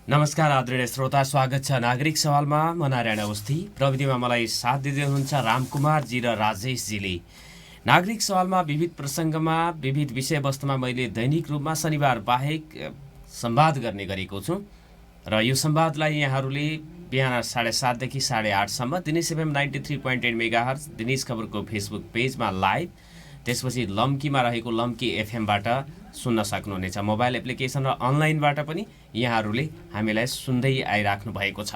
नमस्कार आदरणीय श्रोता, स्वागत छ नागरिक सवालमा। म नारायण अवस्थी, प्रविधिमा मलाई साथ दिँदै हुनुहुन्छ रामकुमारजी र राजेशजीले। नागरिक सवालमा विविध प्रसङ्गमा विविध विषयवस्तुमा मैले दैनिक रूपमा शनिबार बाहेक संवाद गर्ने गरेको छु र यो संवादलाई यहाँहरूले बिहान 7:30 देखि 8:30सम्म दिनेश एफएम 93.8 मेगाहर्ज दिनेश खबरको फेसबुक पेजमा लाइभ, त्यसपछि लम्कीमा रहेको लम्की एफएमबाट सुन्न सक्नुहुनेछ। मोबाइल एप्लिकेसन र अनलाइनबाट पनि यहाँहरूले हामीलाई सुन्दै आइराख्नु भएको छ।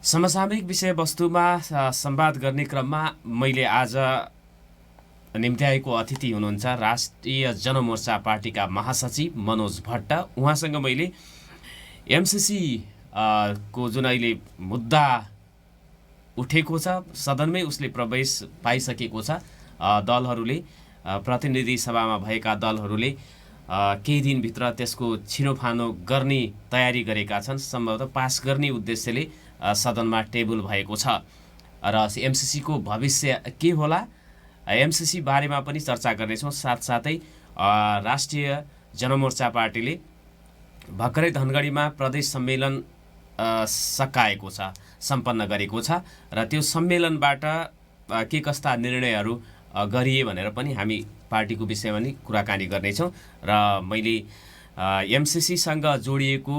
समसामयिक विषयवस्तुमा संवाद गर्ने क्रममा मैले आज निम्त्याएको अतिथि हुनुहुन्छ राष्ट्रिय जनमोर्चा पार्टीका महासचिव मनोज भट्ट। उहाँसँग मैले एमसिसी को जुन अहिले मुद्दा उठेको छ, सदनमै उसले प्रवेश पाइसकेको छ। दलहरूले, प्रतिनिधि सभामा भएका दलहरूले केही दिनभित्र त्यसको छिनोफानो गर्ने तयारी गरेका छन्। सम्भवतः पास गर्ने उद्देश्यले सदनमा टेबल भएको छ र एमसिसीको भविष्य के होला, एमसिसी बारेमा पनि चर्चा गर्नेछौँ। साथसाथै राष्ट्रिय जनमोर्चा पार्टीले भर्खरै धनगढीमा प्रदेश सम्मेलन सकाएको छ, सम्पन्न गरेको छ र त्यो सम्मेलनबाट के कस्ता निर्णयहरू गरिए भनेर पनि हामी पार्टीको विषयमा नि कुराकानी गर्नेछौँ। र मैले एमसिसीसँग जोडिएको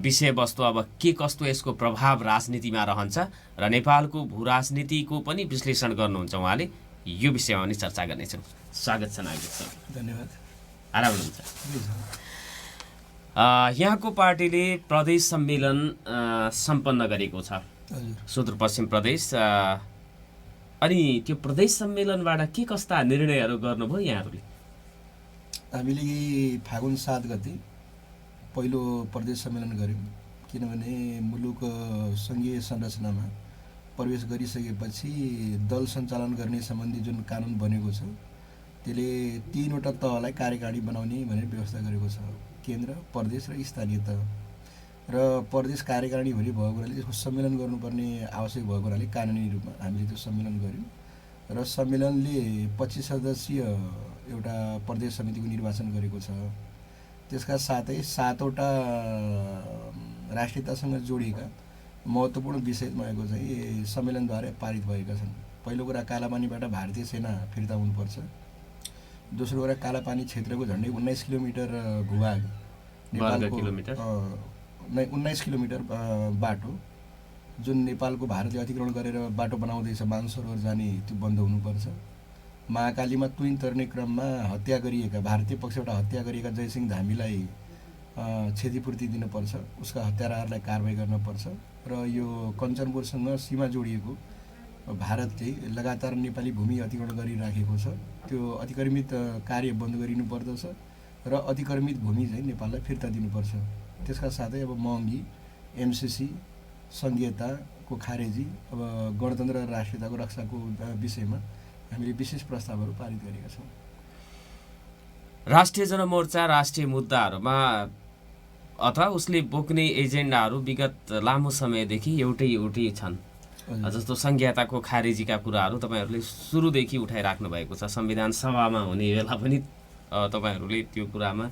विषयवस्तु, अब के कस्तो यसको प्रभाव राजनीतिमा रहन्छ र नेपालको भू राजनीतिको पनि विश्लेषण गर्नुहुन्छ उहाँले, यो विषयमा पनि चर्चा गर्नेछौँ। स्वागत छ नागरिक सर। धन्यवाद। आराम हुनुहुन्छ? यहाँको पार्टीले प्रदेश सम्मेलन सम्पन्न गरेको छ, सुदूरपश्चिम प्रदेश। अनि त्यो प्रदेश सम्मेलनबाट के कस्ता निर्णयहरू गर्नुभयो यहाँहरूले? हामीले फागुन 7 गते पहिलो प्रदेश सम्मेलन गऱ्यौँ, किनभने मुलुक सङ्घीय संरचनामा प्रवेश गरिसकेपछि दल सञ्चालन गर्ने सम्बन्धी जुन कानुन बनेको छ त्यसले 3वटा तहलाई कार्यकारिणी बनाउने भनेर व्यवस्था गरेको छ, केन्द्र, प्रदेश र स्थानीय तह। र प्रदेश कार्यकारिणी हुने भएको हुनाले त्यसको सम्मेलन गर्नुपर्ने आवश्यक भएको हुनाले कानुनी रूपमा हामीले त्यो सम्मेलन गऱ्यौँ र सम्मेलनले 25 सदस्यीय एउटा प्रदेश समितिको निर्वाचन गरेको छ। त्यसका साथै 7वटा राष्ट्रियतासँग जोडिएका महत्त्वपूर्ण विषय भएको चाहिँ सम्मेलनद्वारा पारित भएका छन्। पहिलो कुरा, कालापानीबाट भारतीय सेना फिर्ता हुनुपर्छ। दोस्रो कुरा, कालापानी क्षेत्रको झन्डै 19 किलोमिटर भूभाग, नेपालको 19 किलोमिटर बाटो जुन नेपालको भारतले अतिक्रमण गरेर बाटो बनाउँदैछ मानसरोवर जाने, त्यो बन्द हुनुपर्छ। महाकालीमा तुइन तर्ने क्रममा हत्या गरिएका, भारतीय पक्षबाट हत्या गरिएका जयसिंह धामीलाई क्षतिपूर्ति दिनुपर्छ, उसका हत्याराहरूलाई कारबाही गर्नुपर्छ। र यो कञ्चनपुरसँग सीमा जोडिएको भारतले लगातार नेपाली भूमि अतिक्रमण गरिराखेको छ, त्यो अतिक्रमित कार्य बन्द गरिनुपर्दछ र अतिक्रमित भूमि चाहिँ नेपाललाई फिर्ता दिनुपर्छ। त्यसका साथै अब महँगी, एमसिसी, सङ्घीयताको खारेजी, अब गणतन्त्र र राष्ट्रियताको रक्षाको विषयमा हामीले विशेष प्रस्तावहरू पारित गरेका छौँ। राष्ट्रिय जनमोर्चा राष्ट्रिय मुद्दाहरूमा अथवा उसले बोक्ने एजेन्डाहरू विगत लामो समयदेखि एउटै छन्। जस्तो सङ्घीयताको खारेजीका कुराहरू तपाईँहरूले सुरुदेखि उठाइराख्नु भएको छ। संविधान सभामा हुने बेला पनि तपाईँहरूले त्यो कुरामा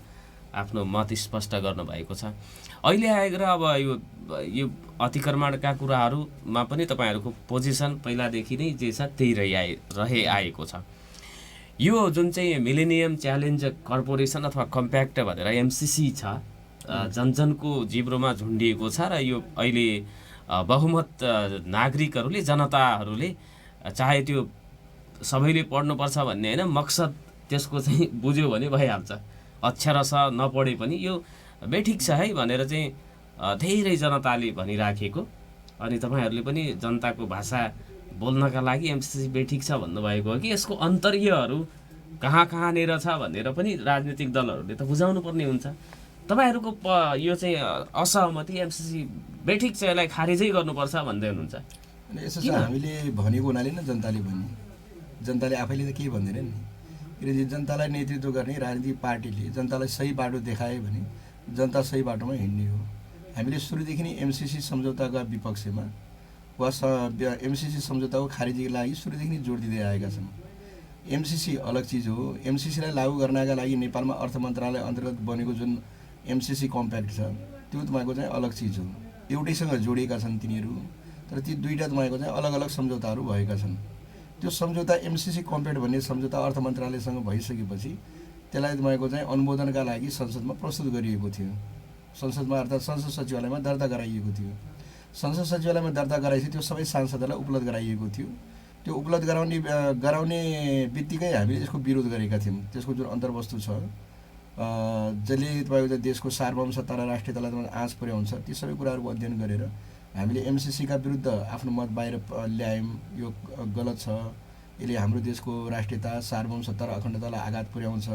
आफ्नो मत स्पष्ट गर्नुभएको छ। अहिले आएर अब यो अतिक्रमणका कुराहरूमा पनि तपाईँहरूको पोजिसन पहिलादेखि नै जे छ त्यही आएको छ। यो जुन चाहिँ मिलेनियम च्यालेन्ज कर्पोरेसन अथवा कम्प्याक्ट भनेर एमसिसी छ, जनजनको जिब्रोमा झुन्डिएको छ र यो अहिले बहुमत नागरिकहरूले, जनताहरूले चाहे त्यो सबैले पढ्नुपर्छ भन्ने होइन, मकसद त्यसको चाहिँ बुझ्यो भने भइहाल्छ। अक्षरशः नपढे पनि यो बेठिक छ है भनेर चाहिँ धेरै जनताले भनिराखेको, अनि तपाईँहरूले पनि जनताको भाषा बोल्नका लागि एमसिसी बेठिक छ भन्नुभएको हो कि यसको अन्तर्यहरू कहाँनिर छ भनेर पनि राजनीतिक दलहरूले त बुझाउनु पर्ने हुन्छ। तपाईँहरूको यो चाहिँ असहमति, एमसिसी बेठिक छ, यसलाई खारेजै गर्नुपर्छ भन्दै हुनुहुन्छ। यसो छ, हामीले भनेको हुनाले नै जनताले भन्ने, जनताले आफैले त केही भन्दैन नि। किनकि जनतालाई नेतृत्व गर्ने राजनीतिक पार्टीले जनतालाई सही बाटो देखायो भने जनता सही बाटोमा हिँड्ने हो। हामीले सुरुदेखि नै एमसिसी सम्झौताका विपक्षमा वा एमसिसी सम्झौताको खारेजीको लागि सुरुदेखि नै जोड दिँदै आएका छौँ। एमसिसी अलग चिज हो। एमसिसीलाई लागू गर्नका लागि नेपालमा अर्थ मन्त्रालय अन्तर्गत बनेको जुन एमसिसी कम्प्याक्ट छ, त्यो तपाईँको चाहिँ अलग चिज हो, एउटैसँग जोडिएका छन् तिनीहरू। तर ती दुईवटा तपाईँको चाहिँ अलग अलग सम्झौताहरू भएका छन्। त्यो सम्झौता एमसिसी कम्प्याक्ट भन्ने सम्झौता अर्थ मन्त्रालयसँग भइसकेपछि त्यसलाई तपाईँको चाहिँ अनुमोदनका लागि संसदमा प्रस्तुत गरिएको थियो। संसदमा अर्थात् संसद सचिवालयमा दर्ता गराइएको थियो। संसद सचिवालयमा दर्ता गराएपछि त्यो सबै सांसदहरूलाई उपलब्ध गराइएको थियो। त्यो उपलब्ध गराउने बित्तिकै हामीले यसको विरोध गरेका थियौँ। त्यसको जुन अन्तर्वस्तु छ जसले तपाईँको चाहिँ देशको सार्वभौमसत्ता र राष्ट्रियतालाई आँच पुर्याउँछ, ती सबै कुराहरूको अध्ययन गरेर हामीले एमसिसीका विरुद्ध आफ्नो मत बाहिर ल्यायौँ। यो गलत छ, यसले हाम्रो देशको राष्ट्रियता, सार्वभौमसत्ता र अखण्डतालाई आघात पुर्याउँछ,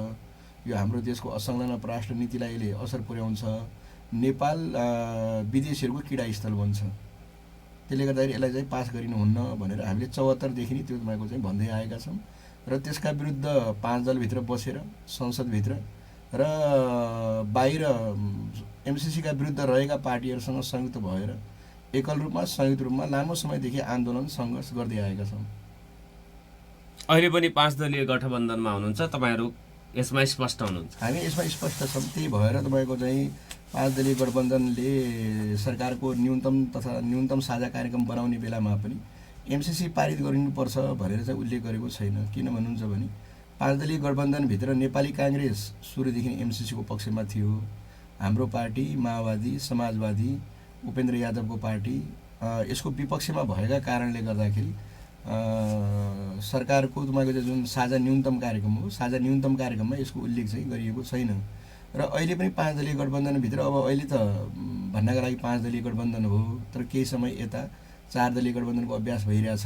यो हाम्रो देशको असंलग्न परराष्ट्र नीतिलाई यसले असर पुर्याउँछ, नेपाल विदेशीहरूको किडास्थल बन्छ, त्यसले गर्दाखेरि यसलाई चाहिँ पास गरिनुहुन्न भनेर हामीले 74 देखि नै त्यो तपाईँको चाहिँ भन्दै आएका छौँ। र त्यसका विरुद्ध 5 दलभित्र बसेर संसदभित्र र बाहिर एमसिसीका विरुद्ध रहेका पार्टीहरूसँग संयुक्त भएर एकल रूपमा संयुक्त रूपमा लामो समयदेखि आन्दोलन सङ्घर्ष गर्दै आएका छौँ। अहिले पनि 5 दलीय गठबन्धनमा हुनुहुन्छ, तपाईँहरू यसमा स्पष्ट हुनुहुन्छ? हामी यसमा स्पष्ट छौँ। त्यही भएर तपाईँको चाहिँ 5 दलीय गठबन्धनले सरकारको न्यूनतम साझा कार्यक्रम बनाउने बेलामा पनि एमसिसी पारित गरिनुपर्छ भनेर चाहिँ उल्लेख गरेको छैन। किन भन्नुहुन्छ भने 5 दलीय गठबन्धनभित्र नेपाली काङ्ग्रेस सुरुदेखि एमसिसीको पक्षमा थियो। हाम्रो पार्टी माओवादी, समाजवादी, उपेन्द्र यादवको पार्टी यसको विपक्षमा भएका कारणले गर्दाखेरि सरकारको तपाईँको चाहिँ जुन साझा न्यूनतम कार्यक्रम हो, साझा न्यूनतम कार्यक्रममा यसको उल्लेख चाहिँ गरिएको छैन। र अहिले पनि 5 दलीय गठबन्धनभित्र अब अहिले त भन्नका लागि 5 दलीय गठबन्धन हो, तर केही समय यता 4 दलीय गठबन्धनको अभ्यास भइरहेछ।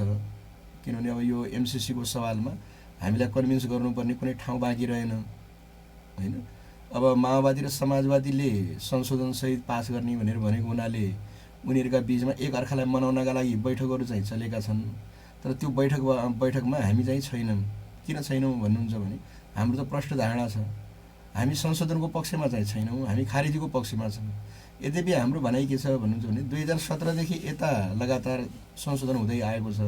किनभने अब यो एमसिसीको सवालमा हामीलाई कन्भिन्स गर्नुपर्ने कुनै ठाउँ बाँकी रहेन होइन। अब माओवादी र समाजवादीले संशोधनसहित पास गर्ने भनेर भनेको हुनाले उनीहरूका बिचमा एक अर्कालाई मनाउनका लागि बैठकहरू चाहिँ चलेका छन्। तर त्यो बैठकमा हामी चाहिँ छैनौँ। किन छैनौँ भन्नुहुन्छ भने हाम्रो त प्रष्ट धारणा छ, हामी संशोधनको पक्षमा चाहिँ छैनौँ, हामी खारिजीको पक्षमा छौँ। यद्यपि हाम्रो भनाइ के छ भन्नुहुन्छ भने 2017 देखि यता लगातार संशोधन हुँदै आएको छ।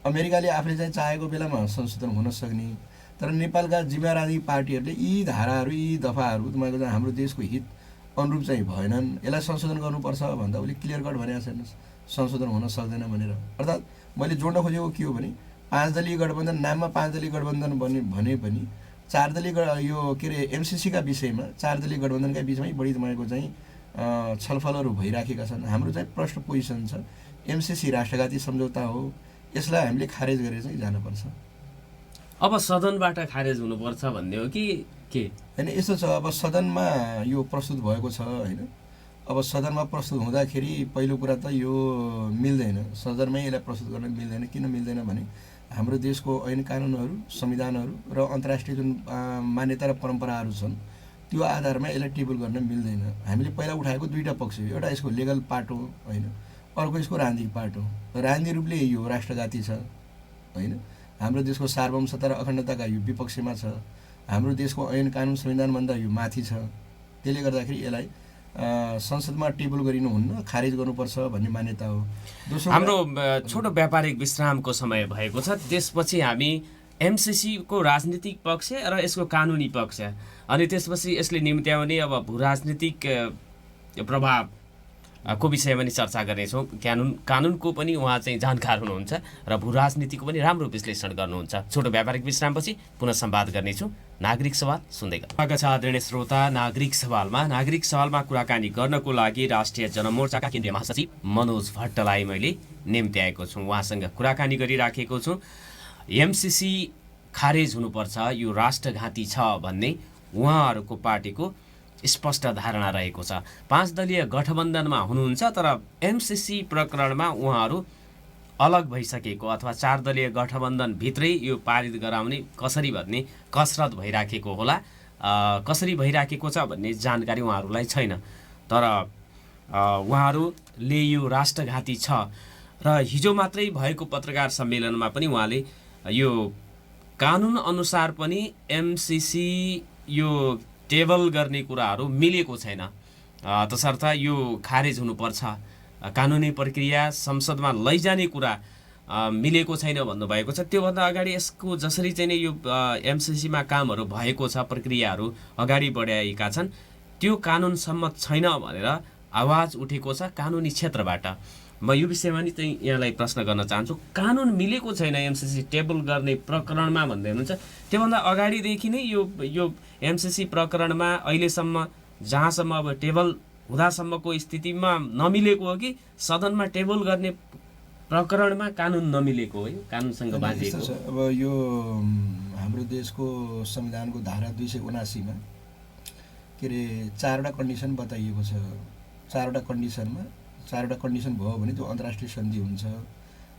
अमेरिकाले आफूले चाहिँ चाहेको बेलामा संशोधन हुन सक्ने, तर नेपालका जिम्मेवारी पार्टीहरूले यी धाराहरू, यी दफाहरू तपाईँको चाहिँ हाम्रो देशको हित अनुरूप चाहिँ भएनन्, यसलाई संशोधन गर्नुपर्छ भन्दा उसले क्लियर कट भनेको छैन संशोधन हुन सक्दैन भनेर। अर्थात् मैले जोड्न खोजेको के हो भने 5 दलीय गठबन्धन नाममा 5 दलीय गठबन्धन भने पनि 4 दलीय यो के अरे एमसिसीका विषयमा 4 दलीय गठबन्धनका बिचमै बढी तपाईँको चाहिँ छलफलहरू भइराखेका छन्। हाम्रो चाहिँ प्रष्ट पोजिसन छ, एमसिसी राष्ट्रघाती सम्झौता हो, यसलाई हामीले खारेज गरेर चाहिँ जानुपर्छ। अब सदनबाट खारेज हुनुपर्छ भन्ने हो कि के? होइन, यस्तो छ, अब सदनमा यो प्रस्तुत भएको छ होइन। अब सदनमा प्रस्तुत हुँदाखेरि पहिलो कुरा त यो मिल्दैन, सदनमै यसलाई प्रस्तुत गर्न मिल्दैन। किन मिल्दैन भने हाम्रो देशको ऐन कानुनहरू, संविधानहरू र अन्तर्राष्ट्रिय जुन मान्यता र परम्पराहरू छन् त्यो आधारमा यसलाई टेबल गर्न मिल्दैन। हामीले पहिला उठाएको दुईवटा पक्ष हो, एउटा यसको लिगल पार्ट हो होइन, अर्को यसको राजनीतिक पार्ट हो। राजनीतिक रूपले यो राष्ट्रघाती छ होइन, हाम्रो देशको सार्वभौमसत्ता र अखण्डताका यो विपक्षमा छ, हाम्रो देशको ऐन कानुन संविधानभन्दा यो माथि छ। त्यसले गर्दाखेरि यसलाई संसदमा टेबल गरिनुहुन्न, खारेज गर्नुपर्छ भन्ने मान्यता हो। दोस्रो हाम्रो छोटो व्यापारिक विश्रामको समय भएको छ, त्यसपछि हामी एमसिसीको राजनीतिक पक्ष र यसको कानुनी पक्ष अनि त्यसपछि यसले निम्त्याउने अब भूराजनीतिक प्रभाव को विषयमा नि चर्चा गर्नेछौँ। कानुनको पनि उहाँ चाहिँ जानकार हुनुहुन्छ र भूराजनीतिको पनि राम्रो विश्लेषण गर्नुहुन्छ। छोटो व्यापारिक विश्रामपछि पुनः संवाद गर्नेछु। नागरिक सवाल सुन्दै गर्नु। स्वागत छ आदरणीय श्रोता। नागरिक सवालमा कुराकानी गर्नको लागि राष्ट्रिय जनमोर्चाका केन्द्रीय महासचिव मनोज भट्टलाई मैले निम्त्याएको छु। उहाँसँग कुराकानी गरिराखेको छु। एमसिसी खारेज हुनुपर्छ, यो राष्ट्रघाती छ भन्ने उहाँहरूको पार्टीको स्पष्ट धारणा रहेको छ। 5 दलीय गठबन्धनमा हुनुहुन्छ, तर एमसिसी प्रकरणमा उहाँहरू अलग भइसकेको अथवा 4 दलीय गठबन्धनभित्रै यो पारित गराउने कसरी भन्ने कसरत भइराखेको होला। कसरी भइराखेको छ भन्ने जानकारी उहाँहरूलाई छैन, तर उहाँहरूले यो राष्ट्रघाती छ र हिजो मात्रै भएको पत्रकार सम्मेलनमा पनि उहाँले यो कानुन अनुसार पनि एमसिसी यो टेबल गर्ने कुराहरू मिलेको छैन, तसर्थ यो खारेज हुनुपर्छ, कानुनी प्रक्रिया संसदमा लैजाने कुरा मिलेको छैन भन्नुभएको छ। त्योभन्दा अगाडि यसको जसरी चाहिँ यो एमसिसीमा कामहरू भएको छ, प्रक्रियाहरू अगाडि बढाएका छन्, त्यो कानुन सम्मत छैन भनेर आवाज उठेको छ कानुनी क्षेत्रबाट। म यो विषयमा नि चाहिँ यहाँलाई प्रश्न गर्न चाहन्छु, कानुन मिलेको छैन एमसिसी टेबल गर्ने प्रकरणमा भन्दै हुनुहुन्छ, त्योभन्दा अगाडिदेखि नै यो एमसिसी प्रकरणमा अहिलेसम्म जहाँसम्म अब टेबल हुँदासम्मको स्थितिमा नमिलेको हो कि सदनमा टेबल गर्ने प्रकरणमा कानुन नमिलेको हो, यो कानुनसँग बाँधिएको? अब यो हाम्रो देशको संविधानको धारा 279 मा के अरे 4वटा कन्डिसन बताइएको छ। 4वटा कन्डिसन भयो भने त्यो अन्तर्राष्ट्रिय सन्धि हुन्छ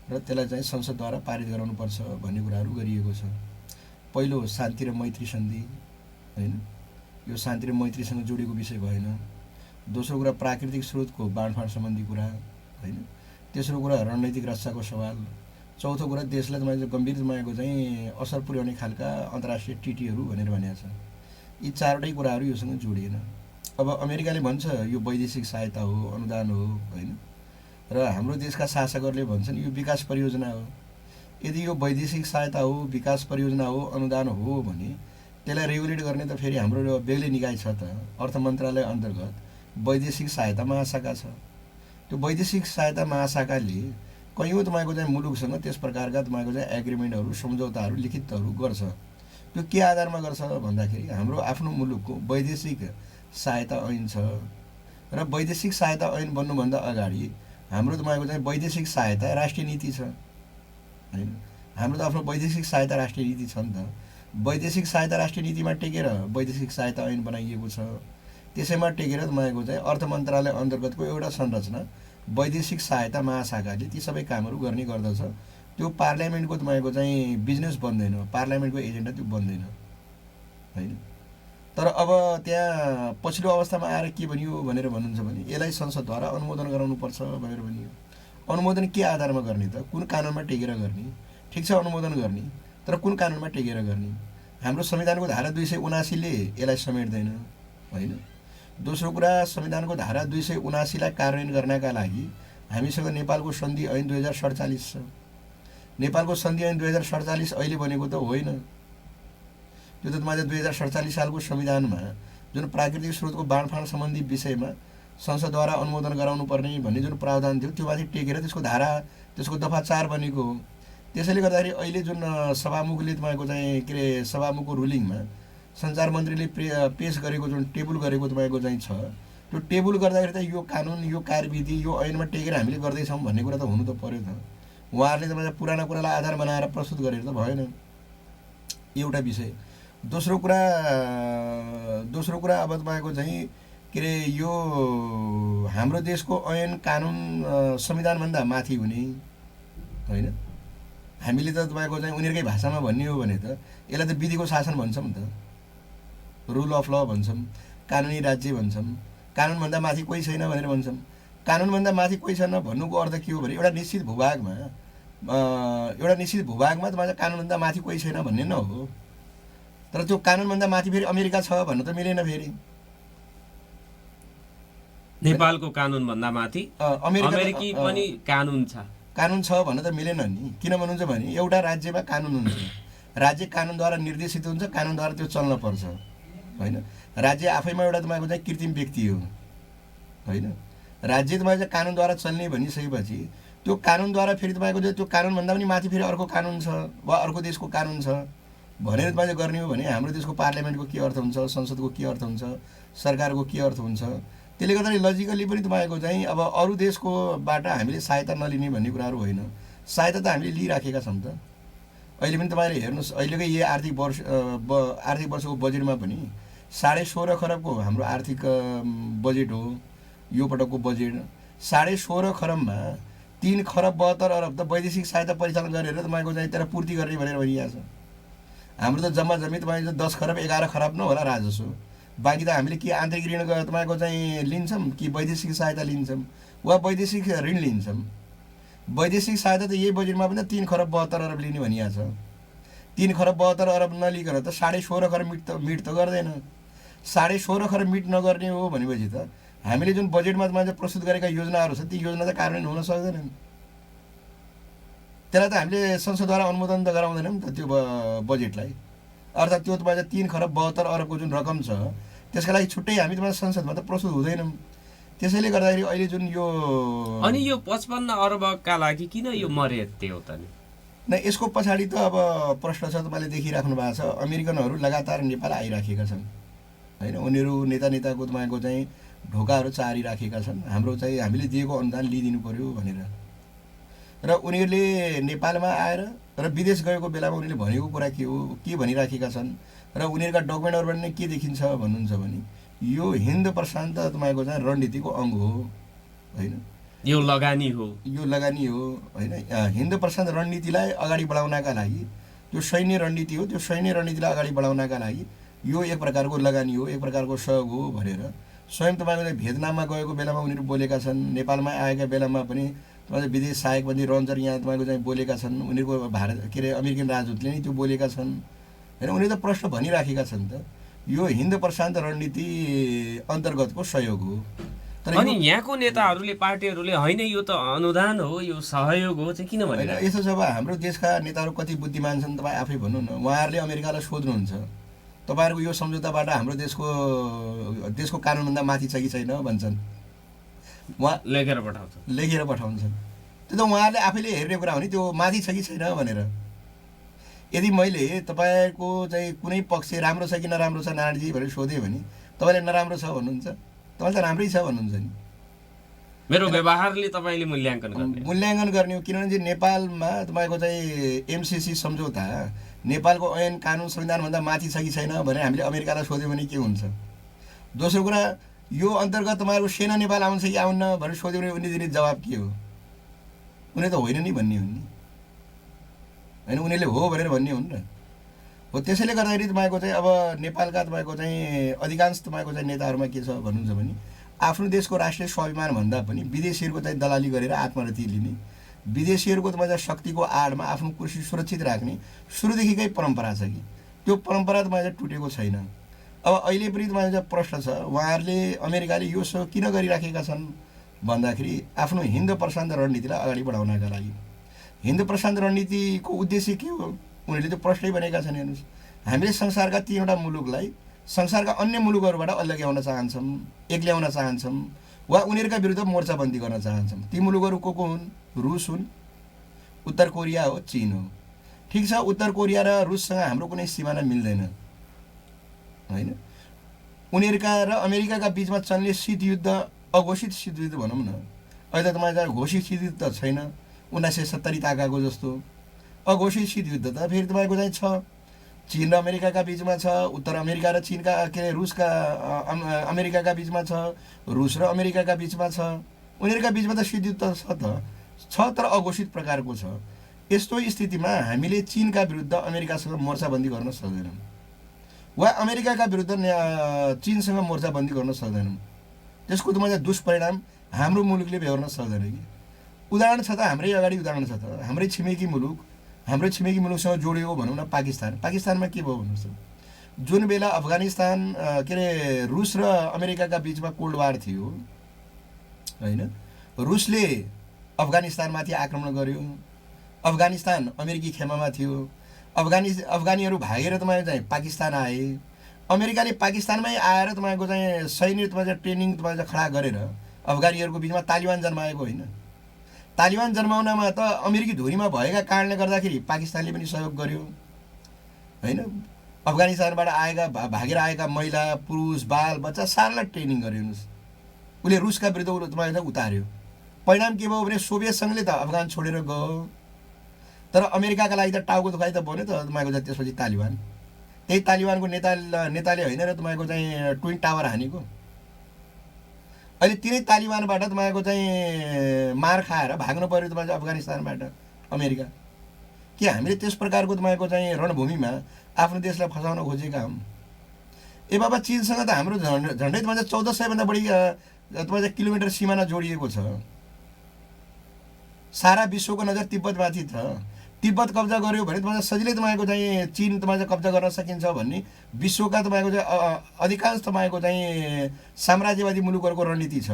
र त्यसलाई चाहिँ संसदद्वारा पारित गराउनुपर्छ भन्ने कुराहरू गरिएको छ। पहिलो शान्ति र मैत्री सन्धि, होइन, यो शान्ति र मैत्रीसँग जोडिएको विषय भएन। दोस्रो कुरा प्राकृतिक स्रोतको बाँडफाँड सम्बन्धी कुरा, होइन। तेस्रो कुरा रणनैतिक रक्षाको सवाल। चौथो कुरा देशलाई तपाईँले गम्भीर तपाईँको चाहिँ असर पुर्याउने खालका अन्तर्राष्ट्रिय ट्रिटीहरू भनेर भनेको छ। यी 4वटै कुराहरू योसँग जोडिएन। अब अमेरिकाले भन्छ यो वैदेशिक सहायता हो, अनुदान हो, होइन, र हाम्रो देशका शासकहरूले भन्छन् यो विकास परियोजना हो। यदि यो वैदेशिक सहायता हो, विकास परियोजना हो, अनुदान हो भने त्यसलाई रेगुलेट गर्ने त फेरि हाम्रो बेग्लै निकाय छ त, अर्थ मन्त्रालय अन्तर्गत वैदेशिक सहायता महाशाखा छ। त्यो वैदेशिक सहायता महाशाखाले कैयौँ तपाईँको चाहिँ मुलुकसँग त्यस प्रकारका तपाईँको चाहिँ एग्रिमेन्टहरू, सम्झौताहरू, लिखितहरू गर्छ। त्यो के आधारमा गर्छ भन्दाखेरि हाम्रो आफ्नो मुलुकको वैदेशिक सहायता ऐन छ र वैदेशिक सहायता ऐन बन्नुभन्दा अगाडि हाम्रो तपाईँको चाहिँ वैदेशिक सहायता राष्ट्रिय नीति छ, होइन। हाम्रो त आफ्नो वैदेशिक सहायता राष्ट्रिय नीति छ नि त। वैदेशिक सहायता राष्ट्रिय नीतिमा टेकेर वैदेशिक सहायता ऐन बनाइएको छ। त्यसैमा टेकेर तपाईँको चाहिँ अर्थ मन्त्रालय अन्तर्गतको एउटा संरचना वैदेशिक सहायता महाशाखाले ती सबै कामहरू गर्ने गर्दछ। त्यो पार्लियामेन्टको तपाईँको चाहिँ बिजनेस बन्दैन, पार्लियामेन्टको एजेन्डा त्यो बन्दैन, होइन। तर अब त्यहाँ पछिल्लो अवस्थामा आएर के भनियो भनेर भन्नुहुन्छ भने यसलाई संसदद्वारा अनुमोदन गराउनुपर्छ भनेर भनियो। अनुमोदन के आधारमा गर्ने त? कुन कानुनमा टेकेर गर्ने? ठिक छ, अनुमोदन गर्ने, तर कुन कानुनमा टेकेर गर्ने? हाम्रो संविधानको धारा 279 ले यसलाई समेट्दैन, होइन। दोस्रो कुरा संविधानको धारा 279 लाई कार्यान्वयन गर्नका लागि हामीसँग नेपालको सन्धि ऐन 2047 छ। नेपालको सन्धि ऐन 2047 अहिले बनेको त होइन। त्यो त तपाईँले 2047 सालको संविधानमा जुन प्राकृतिक स्रोतको बाँडफाँड सम्बन्धी विषयमा संसदद्वारा अनुमोदन गराउनु पर्ने भन्ने जुन प्रावधान थियो त्यो माथि टेकेर त्यसको धारा, त्यसको दफा 4 बनेको हो। त्यसैले गर्दाखेरि अहिले जुन सभामुखले तपाईँको चाहिँ के अरे सभामुखको रुलिङमा सञ्चार मन्त्रीले पेश गरेको जुन टेबल गरेको तपाईँको चाहिँ छ, त्यो टेबल गर्दाखेरि त यो कानुन, यो कार्यविधि, यो ऐनमा टेकेर हामीले गर्दैछौँ भन्ने कुरा त हुनु त पर्यो त। उहाँहरूले तपाईँलाई पुराना कुरालाई आधार बनाएर प्रस्तुत गरेर त भएन, एउटा विषय। दोस्रो कुरा अब तपाईँको चाहिँ के अरे यो हाम्रो देशको ऐन कानुन संविधानभन्दा माथि हुने, होइन। हामीले त तपाईँको चाहिँ उनीहरूकै भाषामा भन्ने हो भने त यसलाई त विधिको शासन भन्छौँ नि त, रुल अफ ल भन्छौँ, कानुनी राज्य भन्छौँ। कानुनभन्दा माथि कोही छैन भनेर भन्छौँ। कानुनभन्दा माथि कोही छैन भन्नुको अर्थ के हो भने एउटा निश्चित भूभागमा तपाईँको कानुनभन्दा माथि कोही छैन भन्ने न हो। तर त्यो कानुनभन्दा माथि फेरि अमेरिका छ भन्नु त मिलेन। फेरि नेपालको कानुनभन्दा माथि अमेरिकी पनि कानुन छ भन्नु त मिलेन नि। किन भन्नुहुन्छ भने एउटा राज्यमा कानुन हुन्छ, राज्य कानुनद्वारा निर्देशित हुन्छ, कानुनद्वारा त्यो चल्न पर्छ, होइन। राज्य आफैमा एउटा तपाईँको चाहिँ कृत्रिम व्यक्ति हो, होइन। राज्य तपाईँको चाहिँ कानुनद्वारा चल्ने भनिसकेपछि त्यो कानुनद्वारा फेरि तपाईँको त्यो कानुनभन्दा पनि माथि फेरि अर्को कानुन छ वा अर्को देशको कानुन छ भनेर तपाईँले गर्ने हो भने हाम्रो देशको पार्लियामेन्टको के अर्थ हुन्छ, संसदको के अर्थ हुन्छ, सरकारको के अर्थ हुन्छ? त्यसले गर्दा लजिकली पनि तपाईँको चाहिँ अब अरू देशकोबाट हामीले सहायता नलिने भन्ने कुराहरू होइन। सहायता त हामीले लिइराखेका छौँ त। अहिले पनि तपाईँले हेर्नुहोस्, अहिलेकै यही आर्थिक वर्षको बजेटमा पनि 16.5 खरबको हाम्रो आर्थिक बजेट हो यो पटकको बजेट। 16.5 खरबमा 3 खरब 72 अरब त वैदेशिक सहायता परिचालन गरेर तपाईँको चाहिँ त्यसलाई पूर्ति गर्ने भनेर भनिएको छ। हाम्रो त जम्मा जम्मी तपाईँको 10 खरब 11 खरब न होला राजस्व। बाँकी त हामीले के आन्तरिक ऋण तपाईँको चाहिँ लिन्छौँ कि वैदेशिक सहायता लिन्छौँ वा वैदेशिक ऋण लिन्छौँ। वैदेशिक सहायता त यही बजेटमा पनि 3 खरब 72 अरब लिने भनिएको छ। 3 खरब 72 अरब नलिकन त 16.5 खरब मिट त गर्दैन। 16.5 खरब मिट नगर्ने हो भनेपछि त हामीले जुन बजेटमा तपाईँले प्रस्तुत गरेका योजनाहरू छ ती योजना त कार्यान्वयन हुन सक्दैनन्। त्यसलाई त हामीले संसदद्वारा अनुमोदन त गराउँदैनौँ नि त त्यो बजेटलाई। अर्थात् त्यो तपाईँले 3 खरब 72 अरबको जुन रकम छ त्यसका लागि छुट्टै हामी तपाईँ संसदमा त प्रस्तुत हुँदैनौँ। त्यसैले गर्दाखेरि अहिले जुन यो अनि यो 55 अर्बका लागि किन यो मर्यादा हो त नि? यसको पछाडि त अब प्रश्न छ, तपाईँले देखिराख्नु भएको छ, अमेरिकनहरू लगातार नेपाल आइराखेका छन् होइन। उनीहरू नेताको तपाईँको चाहिँ ढोकाहरू चारिराखेका छन्, हाम्रो चाहिँ हामीले दिएको अनुदान लिइदिनु पर्यो भनेर। र उनीहरूले नेपालमा आएर र विदेश गएको बेलामा उनीहरूले भनेको कुरा के भनिराखेका छन् र उनीहरूका डकुमेन्टहरूबाट नै के देखिन्छ भन्नुहुन्छ भने यो हिन्द प्रशान्त तपाईँको चाहिँ रणनीतिको अङ्ग हो होइन, यो लगानी हो होइन। हिन्द प्रशान्त रणनीतिलाई अगाडि बढाउनका लागि त्यो सैन्य रणनीति हो, त्यो सैन्य रणनीतिलाई अगाडि बढाउनका लागि यो एक प्रकारको लगानी हो, एक प्रकारको सहयोग हो भनेर स्वयं तपाईँको भियतनाममा गएको बेलामा उनीहरू बोलेका छन्, नेपालमा आएका बेलामा पनि तपाईँको विदेश सहायक मन्त्री रन्जर यहाँ तपाईँको चाहिँ बोलेका छन्, उनीहरूको अमेरिकन राजदूतले नै त्यो बोलेका छन् होइन। उनीहरूले त प्रश्न भनिराखेका छन् त यो हिन्द प्रशान्त रणनीति अन्तर्गतको सहयोग हो। अनि यहाँको नेताहरूले पार्टीहरूले होइन यो त अनुदान हो, यो सहयोग हो चाहिँ किन होइन? यसो छ, अब हाम्रो देशका नेताहरू कति बुद्धिमान छन् तपाईँ आफै भन्नु न। उहाँहरूले अमेरिकालाई सोध्नुहुन्छ तपाईँहरूको यो सम्झौताबाट हाम्रो देशको कानुनभन्दा माथि छ कि छैन भन्छन्, उहाँ लेखेर पठाउँछन्। त्यो त उहाँहरूले आफैले हेर्ने कुरा हो नि, त्यो माथि छ कि छैन भनेर। यदि मैले तपाईँको चाहिँ कुनै पक्ष राम्रो छ कि नराम्रो छ नारायणजी भनेर सोधेँ भने तपाईँले नराम्रो छ भन्नुहुन्छ, तपाईँले त राम्रै छ भन्नुहुन्छ नि। मेरो व्यवहारले तपाईँले मूल्याङ्कन गर्ने हो। किनभने नेपालमा तपाईँको चाहिँ एमसिसी सम्झौता नेपालको ऐन कानुन संविधानभन्दा माथि छ कि छैन भनेर हामीले अमेरिकालाई सोध्यो भने के हुन्छ? दोस्रो कुरा, यो अन्तर्गत तपाईँहरूको सेना नेपाल आउँछ कि आउन्न भनेर सोध्यो भने उनीहरूले दिने जवाब के हो? उनीहरूले त होइन नि भन्ने हुन् नि होइन, उनीहरूले हो भनेर भन्ने हुन् र हो। त्यसैले गर्दाखेरि तपाईँको चाहिँ अब नेपालका तपाईँको चाहिँ अधिकांश तपाईँको चाहिँ नेताहरूमा के छ भन्नुहुन्छ भने आफ्नो देशको राष्ट्रिय स्वाभिमानभन्दा पनि विदेशीहरूको चाहिँ दलाली गरेर आत्मरति लिने, विदेशीहरूको तपाईँ शक्तिको आडमा आफ्नो कुर्सी सुरक्षित राख्ने सुरुदेखिकै परम्परा छ कि त्यो परम्परा तपाईँ टुटेको छैन। अब अहिले पनि तपाईँ प्रश्न छ, उहाँहरूले अमेरिकाले यो किन गरिराखेका छन् भन्दाखेरि आफ्नो हिन्द प्रशान्त रणनीतिलाई अगाडि बढाउनका लागि। हिन्द प्रशान्त रणनीतिको उद्देश्य के हो? उनीहरूले त्यो प्रश्नै बनेका छन्। हेर्नुहोस्, हामीले संसारका 3वटा मुलुकलाई संसारका अन्य मुलुकहरूबाट अलग्याउन चाहन्छौँ, एक्ल्याउन चाहन्छौँ वा उनीहरूका विरुद्ध मोर्चाबन्दी गर्न चाहन्छौँ। ती मुलुकहरू को हुन्? रुस हुन्, उत्तर कोरिया हो, चीन हो। ठिक छ, उत्तर कोरिया र रुससँग हाम्रो कुनै सिमाना मिल्दैन होइन। उनीहरूका र अमेरिकाका बिचमा चल्ने शीतयुद्ध, अघोषित शीतयुद्ध भनौँ न, अहिले त तपाईँको घोषित शीतयुद्ध त छैन 1970 ताकाको जस्तो। अघोषित शीतयुद्ध त फेरि तपाईँको चाहिँ छ, चीन र अमेरिकाका बिचमा छ, उत्तर अमेरिका र चीनका रुसका अमेरिकाका बिचमा छ, रुस र अमेरिकाका बिचमा छ। उनीहरूका बिचमा त शीतयुद्ध छ तर अघोषित प्रकारको छ। यस्तो स्थितिमा हामीले चीनका विरुद्ध अमेरिकासँग मोर्चाबन्दी गर्न सक्दैनौँ वा अमेरिकाका विरुद्ध चीनसँग मोर्चाबन्दी गर्न सक्दैनौँ। त्यसको त दुष्परिणाम हाम्रो मुलुकले बेहोर्न सक्दैन कि। उदाहरण छ त, हाम्रै अगाडि उदाहरण छ त, हाम्रै छिमेकी मुलुकसँग जोडियो भनौँ न पाकिस्तानमा के भयो भन्नुहोस् त। जुन बेला अफगानिस्तान रुस र अमेरिकाका बिचमा कोल्ड वार थियो होइन, रुसले अफगानिस्तानमाथि आक्रमण गर्यो, अफगानिस्तान अमेरिकी खेमामा थियो, अफगानीहरू भागेर तपाईँको चाहिँ पाकिस्तान आए, अमेरिकाले पाकिस्तानमै आएर तपाईँको चाहिँ सैन्य ट्रेनिङ खडा गरेर अफगानीहरूको बिचमा तालिबान जन्माएको होइन। तालिबान जन्माउनमा त अमेरिकी धुरीमा भएका कारणले गर्दाखेरि पाकिस्तानले पनि सहयोग गर्यो होइन। अफगानिस्तानबाट भागेर आएका महिला पुरुष बाल बच्चा सारलाई ट्रेनिङ गर्यो। हेर्नुहोस्, उसले रुसका विरुद्ध तपाईँको उतार्यो। परिणाम के भयो भने सोभियत सङ्घले त अफगान छोडेर गयो, तर अमेरिकाका लागि त टाउको दुखाइ त बन्यो त तपाईँको चाहिँ त्यसपछि तालिबान। त्यही तालिबानको नेताले होइन र तपाईँको चाहिँ ट्विन टावर हानेको। अहिले तिनै तालिबानबाट तपाईँको चाहिँ मार खाएर भाग्नु पऱ्यो तपाईँको अफगानिस्तानबाट अमेरिका। के हामीले त्यस प्रकारको तपाईँको चाहिँ रणभूमिमा आफ्नो देशलाई फसाउन खोजेका हौँ? ए बाबा, चीनसँग त हाम्रो झन्डै तपाईँको 1400भन्दा बढी तपाईँको किलोमिटर सिमाना जोडिएको छ। सारा विश्वको नजर तिब्बतमाथि छ। तिब्बत कब्जा गर्यो भने तपाईँको सजिलै तपाईँको चाहिँ चीन तपाईँको कब्जा गर्न सकिन्छ भन्ने विश्वका तपाईँको चाहिँ अधिकांश तपाईँको चाहिँ साम्राज्यवादी मुलुकहरूको रणनीति छ।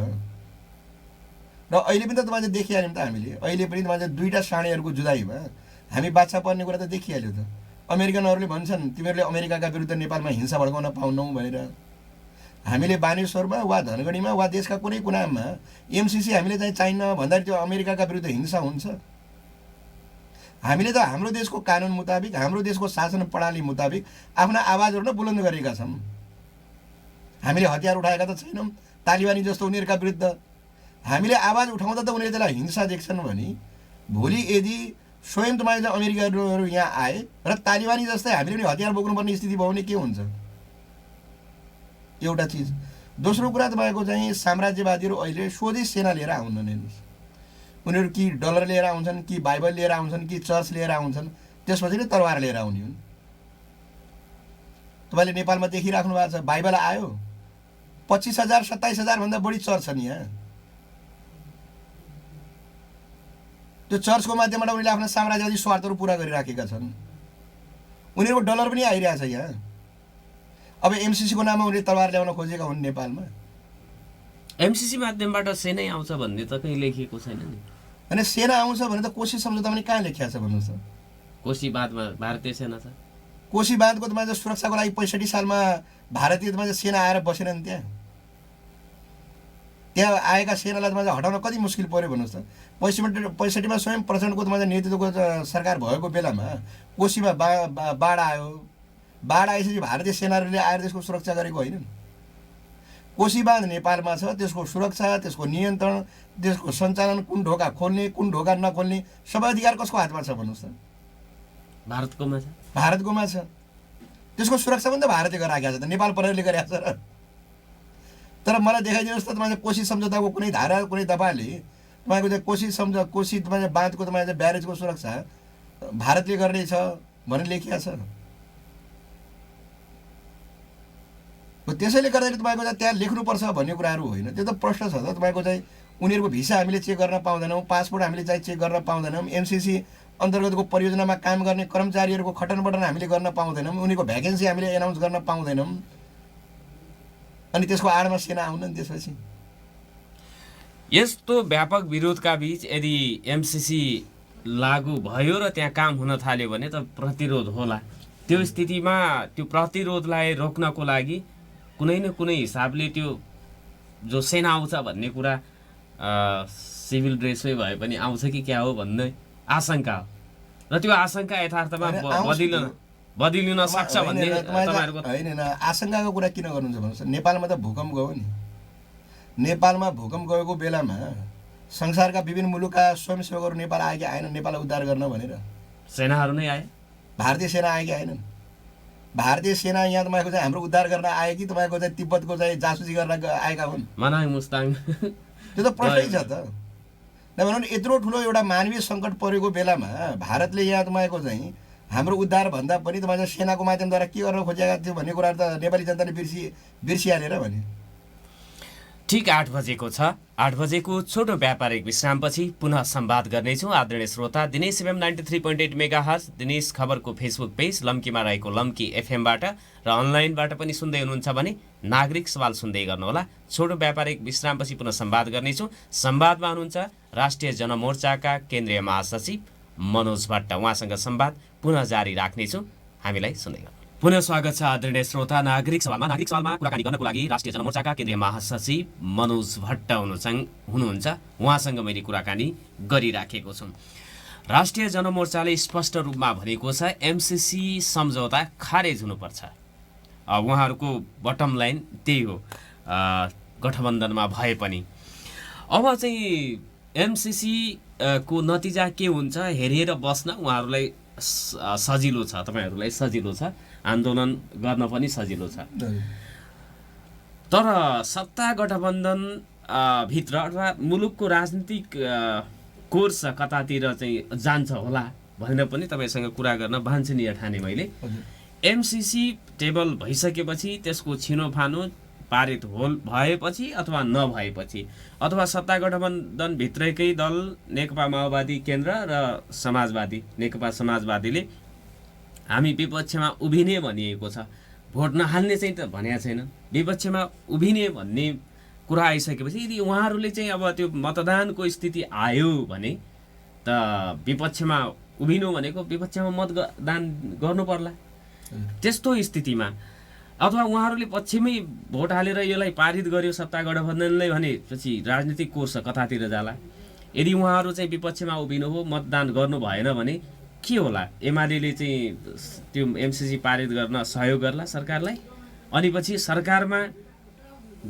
र अहिले पनि त तपाईँले देखिहाल्यौँ त हामीले। अहिले पनि तपाईँको 2टा साँढेहरूको जुदाईमा हामी बाछा पर्ने कुरा त देखिहाल्यो त। अमेरिकनहरूले भन्छन् तिमीहरूले अमेरिकाका विरुद्ध नेपालमा हिंसा भड्काउन पाउनौ भनेर। हामीले बानेश्वरमा वा धनगढीमा वा देशका कुनै कुनामा एमसिसी हामीले चाहिँ चाइनामा भन्दाखेरि त्यो अमेरिकाका विरुद्ध हिंसा हुन्छ। हामीले त हाम्रो देशको कानुन मुताबिक, हाम्रो देशको शासन प्रणाली मुताबिक आफ्ना आवाजहरू नै बुलन्द गरेका छौँ। हामीले हतियार उठाएका त छैनौँ तालिबानी जस्तो उनीहरूका विरुद्ध। हामीले आवाज उठाउँदा त उनीहरूले त्यसलाई हिंसा देख्छन् भने भोलि यदि स्वयं तपाईँ चाहिँ अमेरिकाहरू यहाँ आए र तालिबानी जस्तै हामीले पनि हतियार बोक्नुपर्ने स्थिति भयो भने के हुन्छ? एउटा चिज। दोस्रो कुरा तपाईँको चाहिँ साम्राज्यवादीहरू अहिले स्वदेश सेना लिएर आउनुहुन्न हेर्नुहोस्। उनीहरू कि डलर लिएर आउँछन्, कि बाइबल लिएर आउँछन्, कि चर्च लिएर आउँछन्, त्यसपछि नै तरवार लिएर आउने हुन्। तपाईँले नेपालमा देखिराख्नु भएको छ, बाइबल आयो 25,000 27,000 भन्दा बढी चर्च छन् यहाँ। त्यो चर्चको माध्यमबाट उनीहरूले आफ्ना साम्राज्यवादी स्वार्थहरू पुरा गरिराखेका छन्। उनीहरूको डलर पनि आइरहेछ यहाँ। अब एमसिसीको नाममा उनीहरूले तरवार ल्याउन खोजेका हुन् नेपालमा। एमसिसी माध्यमबाट सेनै आउँछ भन्ने त कहीँ लेखिएको छैन नि। अनि सेना आउँछ भने त कोशी सम्झौता पनि कहाँ लेखिएको छ भन्नुहोस् त? कोशी बाँधमा भारतीय सेना छ। कोशी बाँधको तपाईँ सुरक्षाको लागि 65 सालमा भारतीय तपाईँ सेना आएर बसेनन् त्यहाँ। त्यहाँ आएका सेनालाई तपाईँ हटाउन कति मुस्किल पऱ्यो भन्नुहोस् त? 65मा स्वयं प्रचण्डको तपाईँ नेतृत्वको सरकार भएको बेलामा कोशीमा बाढ आयो। बाढ आएपछि भारतीय सेनाहरूले आएर त्यसको सुरक्षा गरेको होइनन्। कोशी बाँध नेपालमा छ, त्यसको सुरक्षा, त्यसको नियन्त्रण, त्यसको सञ्चालन, कुन ढोका खोल्ने कुन ढोका नखोल्ने सबै अधिकार कसको हातमा छ भन्नुहोस् त? भारतकोमा छ। भारतकोमा छ। त्यसको सुरक्षा पनि त भारतले गराएको छ त, नेपाल प्रहरीले गरेको छ र। तर मलाई देखाइदिनुहोस् त तपाईँले कोशी सम्झौताको कुनै धारा कुनै दफाले तपाईँको चाहिँ कोशी तपाईँले बाँधको तपाईँले ब्यारेजको सुरक्षा भारतले गर्नेछ भनेर लेखिएको छ। त्यसैले गर्दाखेरि तपाईँको चाहिँ त्यहाँ लेख्नुपर्छ भन्ने कुराहरू होइन, त्यो त प्रश्न छ त। तपाईँको चाहिँ उनीहरूको भिसा हामीले चेक गर्न पाउँदैनौँ, पासपोर्ट हामीले चाहिँ चेक गर्न पाउँदैनौँ, एमसिसी अन्तर्गतको परियोजनामा काम गर्ने कर्मचारीहरूको खटन बटन हामीले गर्न पाउँदैनौँ, उनीहरूको भ्याकेन्सी हामीले एनाउन्स गर्न पाउँदैनौँ। अनि त्यसको आडमा सेना आउन नि त्यसपछि। यस्तो व्यापक विरोधका बीच यदि एमसिसी लागू भयो र त्यहाँ काम हुन थाल्यो भने त प्रतिरोध होला। त्यो स्थितिमा त्यो प्रतिरोधलाई रोक्नको लागि कुनै न कुनै हिसाबले त्यो जो सेना आउँछ भन्ने कुरा सिभिल ड्रेसमै भए पनि आउँछ कि क्या हो भन्ने आशंका हो र त्यो आशंका यथार्थमा बदलिन सक्छ भन्ने तपाईहरुको हैन। आशंकाको कुरा किन गर्नुहुन्छ भन्नुहोस्? नेपालमा त भूकम्प गयो नि। नेपालमा भूकम्प गएको बेलामा संसारका विभिन्न मुलुकका स्वयंसेवकहरू नेपाल आए कि आएनन् नेपाललाई उद्धार गर्न भनेर? सेनाहरू नै आए। भारतीय सेना आए कि आएनन्? भारतीय सेना यहाँ तपाईँको चाहिँ हाम्रो उद्धार गर्न आए कि तपाईँको चाहिँ तिब्बतको चाहिँ जासुसी गर्न आएका हुन्? मनाङ मुस्ताङ त्यो त प्रश्नै छ त। नभनौँ यत्रो ठुलो एउटा मानवीय सङ्कट परेको बेलामा भारतले यहाँ तपाईँको चाहिँ हाम्रो उद्धार भन्दा पनि तपाईँ सेनाको माध्यमद्वारा के गर्न खोजेका थियो भन्ने कुराहरू त नेपाली जनताले बिर्सिहालेर भने। ठीक 8 बजेको छ। 8 बजेको छोटो व्यापारिक विश्रामपछि पुनः संवाद गर्नेछौँ। आदरणीय श्रोता, दिनेश FM 93.8 मेगाहर्ज, दिनेश खबरको फेसबुक पेज लम्कीमा रहेको लम्की एफएमबाट र अनलाइनबाट पनि सुन्दै हुनुहुन्छ भने नागरिक सवाल सुन्दै गर्नुहोला। छोटो व्यापारिक विश्रामपछि पुनः संवाद गर्नेछौँ। संवादमा हुनुहुन्छ राष्ट्रिय जनमोर्चाका केन्द्रीय महासचिव मनोज भट्ट। उहाँसँग संवाद पुनः जारी राख्नेछौँ, हामीलाई सुन्दै गर्नु। पुनः स्वागत छ आदरणीय श्रोता। नागरिक सवालमा कुराकानी गर्नको लागि राष्ट्रिय जनमोर्चाका केन्द्रीय महासचिव मनोज भट्ट हुनुहुन्छ। उहाँसँग मैले कुराकानी गरिराखेको छु। राष्ट्रिय जनमोर्चाले स्पष्ट रूपमा भनेको छ एमसिसी सम्झौता खारेज हुनुपर्छ। उहाँहरूको बटम लाइन त्यही हो, गठबन्धनमा भए पनि। अब चाहिँ एमसिसी को नतिजा के हुन्छ हेरेर बस्न उहाँहरूलाई सजिलो छ, तपाईहरुलाई सजिलो छ, आन्दोलन गर्न पनि सजिलो छ। तर सत्ता गठबन्धन भित्र अथवा मुलुकको राजनीतिक कोर्स कतातिर चाहिँ जान्छ होला भनेर पनि तपाईसँग कुरा गर्न वाञ्छनीय ठाने मैले। एमसिसी टेबल भइसकेपछि त्यसको छिनोफानो पारित भएपछि अथवा नभएपछि अथवा सत्ता गठबन्धन भित्रकै दल नेकपा माओवादी केन्द्र र समाजवादी नेकपा समाजवादीले हामी विपक्षमा उभिने भनिएको छ, भोट नहाल्ने चाहिँ त भनेको छैन, विपक्षमा उभिने भन्ने कुरा आइसकेपछि यदि उहाँहरूले चाहिँ अब त्यो मतदानको स्थिति आयो भने त विपक्षमा उभिनु भनेको विपक्षमा मतदान गर्नु पर्ला। त्यस्तो स्थितिमा अथवा उहाँहरूले पक्षमै भोट हालेर यसलाई पारित गर्यो सत्ता गठबन्धनले भनेपछि राजनीतिक कोर्स कतातिर जाला? यदि उहाँहरू चाहिँ विपक्षमा उभिनु हो, मतदान गर्नु भएन भने के होला? एमाले चाहिँ त्यो एमसिसी पारित गर्न सहयोग गर्ला सरकारलाई, अनि पछि सरकारमा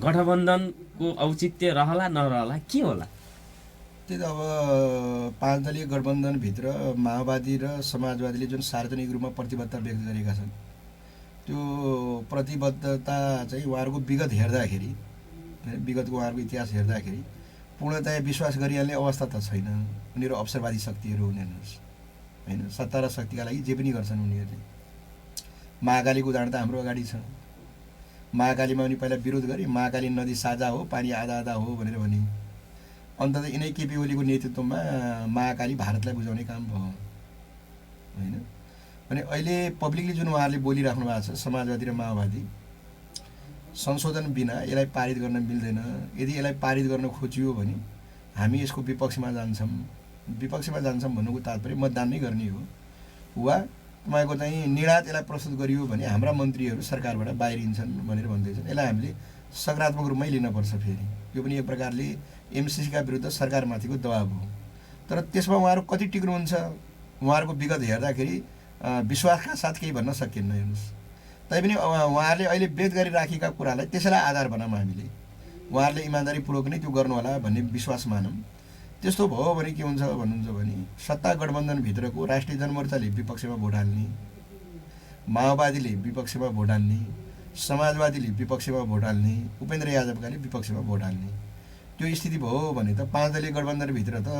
गठबन्धनको औचित्य रहला नरहला, के होला? त्यही त अब 5 दलीय गठबन्धनभित्र माओवादी र समाजवादीले जुन सार्वजनिक रूपमा प्रतिबद्धता व्यक्त गरेका छन्, त्यो प्रतिबद्धता चाहिँ उहाँहरूको विगत हेर्दाखेरि, विगतको उहाँहरूको इतिहास हेर्दाखेरि पूर्णतया विश्वास गरिहाल्ने अवस्था त छैन। उनीहरू अवसरवादी शक्तिहरू हुन् हेर्नुहोस्, होइन? सत्ता र शक्तिका लागि जे पनि गर्छन् उनीहरूले। महाकालीको उदाहरण त हाम्रो अगाडि छ। महाकालीमा उनी पहिला विरोध गरे, महाकाली नदी साझा हो, पानी आधा आधा हो भनेर भने अन्तत यिनै केपी ओलीको नेतृत्वमा महाकाली भारतलाई बुझाउने काम भयो, होइन? अनि अहिले पब्लिकली जुन उहाँहरूले बोलिराख्नु भएको छ समाजवादी र माओवादी, संशोधन बिना यसलाई पारित गर्न मिल्दैन। यदि यसलाई पारित गर्न खोजियो भने हामी यसको विपक्षमा जान्छौँ। विपक्षमा जान्छौँ भन्नुको तात्पर्य मतदान नै गर्ने हो, वा तपाईँको चाहिँ निर्णायक यसलाई प्रस्तुत गरियो भने हाम्रा मन्त्रीहरू सरकारबाट बाहिरिन्छन् भनेर भन्दैछन्। यसलाई हामीले सकारात्मक रूपमै लिनुपर्छ। फेरि यो पनि एक प्रकारले एमसिसीका विरुद्ध सरकारमाथिको दबाब हो। तर त्यसमा उहाँहरू कति टिक्नुहुन्छ, उहाँहरूको विगत हेर्दाखेरि विश्वासका साथ केही भन्न सकिन्न हेर्नुहोस्। तैपनि उहाँहरूले अहिले व्यक्त गरिराखेका कुरालाई त्यसैलाई आधार बनाऊँ हामीले, उहाँहरूले इमान्दारीपूर्वक नै त्यो गर्नुहोला भन्ने विश्वास मानौँ। त्यस्तो भयो भने के हुन्छ भन्नुहुन्छ भने सत्ता गठबन्धनभित्रको राष्ट्रिय जनमोर्चाले विपक्षमा भोट हाल्ने, माओवादीले विपक्षमा भोट हाल्ने, समाजवादीले विपक्षमा भोट हाल्ने, उपेन्द्र यादवकाले विपक्षमा भोट हाल्ने, त्यो स्थिति भयो भने त 5 दलीय गठबन्धनभित्र त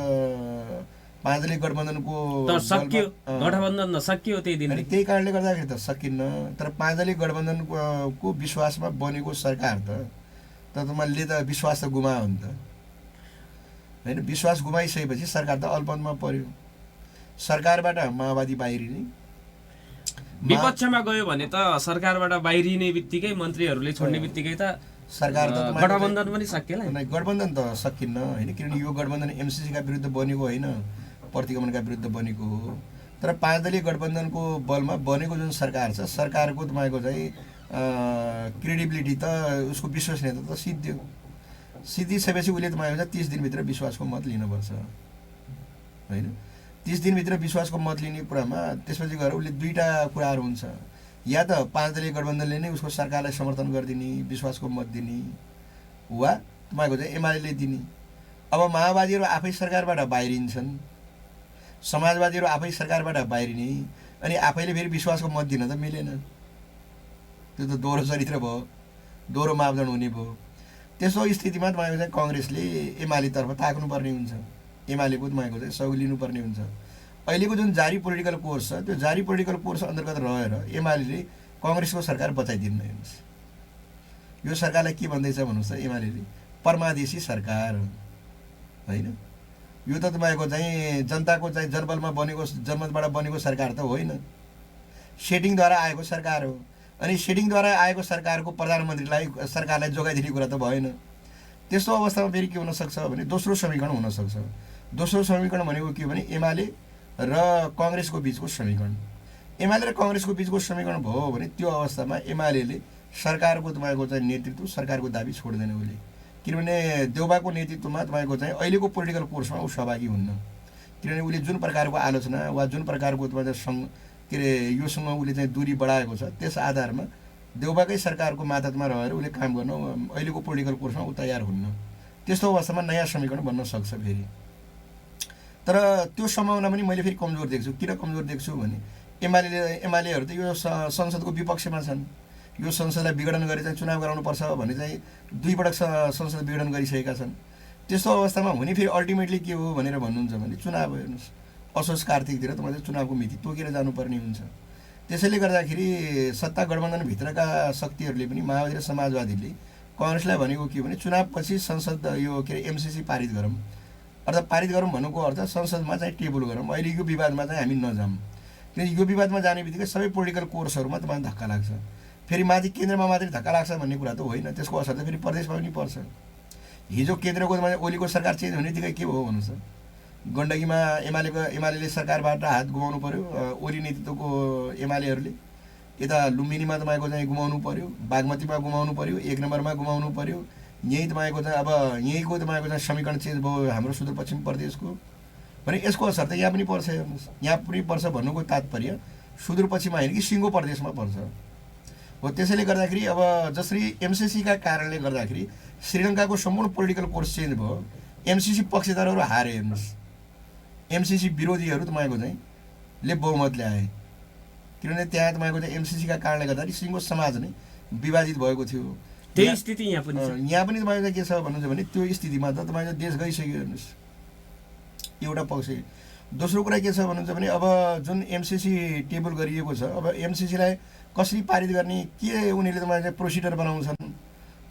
5 दलीय गठबन्धनको सकियो, गठबन्धन त सकियो त्यही दिन। त्यही कारणले गर्दाखेरि त सकिन्न। तर 5 दलीय गठबन्धनको विश्वासमा बनेको सरकार त तपाईँले त विश्वास त गुमायो नि त, होइन? विश्वास गुमाइसकेपछि सरकार त अल्पमतमा पर्यो। सरकारबाट माओवादी बाहिरिने, विपक्षमा गयो भने त सरकारबाट बाहिरिने बित्तिकै मन्त्रीहरूले छोड्ने बित्तिकै त सरकार त गठबन्धन पनि सकिएला। गठबन्धन त सकिन्न, होइन? किनभने यो गठबन्धन एमसिसीका विरुद्ध बनेको होइन, प्रतिगमनका विरुद्ध बनेको हो। तर 5 दलीय गठबन्धनको बलमा बनेको जुन सरकार छ, सरकारको तपाईँको चाहिँ क्रेडिबिलिटी त, उसको विश्वसनीयता त सिद्धियो। सिद्धिसकेपछि उसले तपाईँको चाहिँ 30 दिनभित्र विश्वासको मत लिनुपर्छ, होइन? 30 दिनभित्र विश्वासको मत लिने कुरामा त्यसपछि गएर उसले दुईवटा कुराहरू हुन्छ। या त 5 दलीय गठबन्धनले नै उसको सरकारलाई समर्थन गरिदिने, विश्वासको मत दिने, वा तपाईँको चाहिँ एमाले दिने। अब माओवादीहरू आफै सरकारबाट बाहिरिन्छन्, समाजवादीहरू आफै सरकारबाट बाहिरिने, अनि आफैले फेरि विश्वासको मत दिन त मिलेन। त्यो त दोहोरो चरित्र भयो, दोहोरो मापदण्ड हुने भयो। त्यसो स्थितिमा तपाईँको चाहिँ कङ्ग्रेसले एमालेतर्फ ताक्नुपर्ने हुन्छ, एमालेको तपाईँको चाहिँ सहयोग लिनुपर्ने हुन्छ। अहिलेको जुन जारी पोलिटिकल कोर्स छ, त्यो जारी पोलिटिकल कोर्स अन्तर्गत रहेर एमाले कङ्ग्रेसको सरकार बचाइदिन्न हेर्नुहोस्। यो सरकारलाई के भन्दैछ भन्नुहोस् त एमाले? परमादेशी सरकार, होइन? यो त तपाईँको चाहिँ जनताको चाहिँ जनबलमा बनेको, जनमतबाट बनेको सरकार त होइन, सेटिङद्वारा आएको सरकार हो। अनि सेटिङद्वारा आएको सरकारको प्रधानमन्त्रीलाई सरकारलाई जोगाइदिने कुरा त भएन। त्यस्तो अवस्थामा फेरि के हुनसक्छ भने दोस्रो समीकरण हुनसक्छ। दोस्रो समीकरण भनेको के हो भने एमाले र कङ्ग्रेसको बिचको समीकरण। एमाले र कङ्ग्रेसको बिचको समीकरण भयो भने त्यो अवस्थामा एमाले सरकारको तपाईँको चाहिँ नेतृत्व, सरकारको दाबी छोड्दैन उसले। किनभने देउबाको नेतृत्वमा तपाईँको चाहिँ अहिलेको पोलिटिकल कोर्समा ऊ सहभागी हुन्न। किनभने उसले जुन प्रकारको आलोचना वा जुन प्रकारको के अरे योसँग उसले चाहिँ दूरी बढाएको छ, त्यस आधारमा देउबाकै सरकारको मातहतमा रहेर उसले काम गर्न अहिलेको पोलिटिकल कोर्समा ऊ तयार हुन्न। त्यस्तो अवस्थामा नयाँ समीकरण बन्न सक्छ फेरि। तर त्यो सम्भावना पनि मैले फेरि कमजोर देख्छु। किन कमजोर देख्छु भने एमालेहरू त यो संसदको विपक्षमा छन्। यो संसदलाई विघटन गरी चाहिँ चुनाव गराउनुपर्छ भने चाहिँ 2 पटक संसद विघटन गरिसकेका छन्। त्यस्तो अवस्थामा हुने फेरि अल्टिमेटली के हो भनेर भन्नुहुन्छ भने चुनाव हेर्नुहोस्, असोज कार्तिकतिर तपाईँले चुनावको मिति तोकेर जानुपर्ने हुन्छ। त्यसैले गर्दाखेरि सत्ता गठबन्धनभित्रका शक्तिहरूले पनि माओवादी र समाजवादीले कङ्ग्रेसलाई भनेको के भने चुनावपछि संसद यो के अरे एमसिसी पारित गरौँ, अर्थात् पारित गरौँ भन्नुको अर्थ संसदमा चाहिँ टेबल गरौँ, अहिले यो विवादमा चाहिँ हामी नजाऊँ। किनकि यो विवादमा जाने बित्तिकै सबै पोलिटिकल कोर्सहरूमा तपाईँलाई धक्का लाग्छ। फेरि माथि केन्द्रमा मात्रै धक्का लाग्छ भन्ने कुरा त होइन, त्यसको असर त फेरि प्रदेशमा पनि पर्छ। हिजो केन्द्रको ओलीको सरकार चेन्ज हुने बित्तिकै के भयो भन्नुहोस् त? गण्डकीमा एमाले सरकारबाट हात गुमाउनु पर्यो ओली नेतृत्वको एमालेहरूले। यता लुम्बिनीमा तपाईँको चाहिँ गुमाउनु पर्यो, बागमतीमा गुमाउनु पर्यो, 1 नम्बरमा गुमाउनु पर्यो, यहीँ तपाईँको चाहिँ अब यहीँको तपाईँको चाहिँ समीकरण चेन्ज भयो हाम्रो सुदूरपश्चिम प्रदेशको भने यसको असर त यहाँ पनि पर्छ। हेर्नुहोस्, यहाँ पनि पर्छ भन्नुको तात्पर्य सुदूरपश्चिममा होइन कि सिङ्गो प्रदेशमा पर्छ हो। त्यसैले गर्दाखेरि अब जसरी एमसिसीका कारणले गर्दाखेरि श्रीलङ्काको सम्पूर्ण पोलिटिकल कोर्स चेन्ज भयो, एमसिसी पक्षधरहरू हारे। हेर्नुहोस्, एमसिसी विरोधीहरू तपाईँको चाहिँ ले बहुमत ल्याए, किनभने त्यहाँ तपाईँको चाहिँ एमसिसीका कारणले गर्दाखेरि सिङ्गो समाज नै विभाजित भएको थियो। त्यही स्थिति यहाँ पनि तपाईँको चाहिँ के छ भन्नुहुन्छ भने त्यो स्थितिमा त तपाईँको देश गइसक्यो। हेर्नुहोस्, एउटा पक्ष। दोस्रो कुरा के छ भन्नुहुन्छ भने अब जुन एमसिसी टेबल गरिएको छ, अब एमसिसीलाई कसरी पारित गर्ने, के उनीहरूले तपाईँको चाहिँ प्रोसिडर बनाउँछन्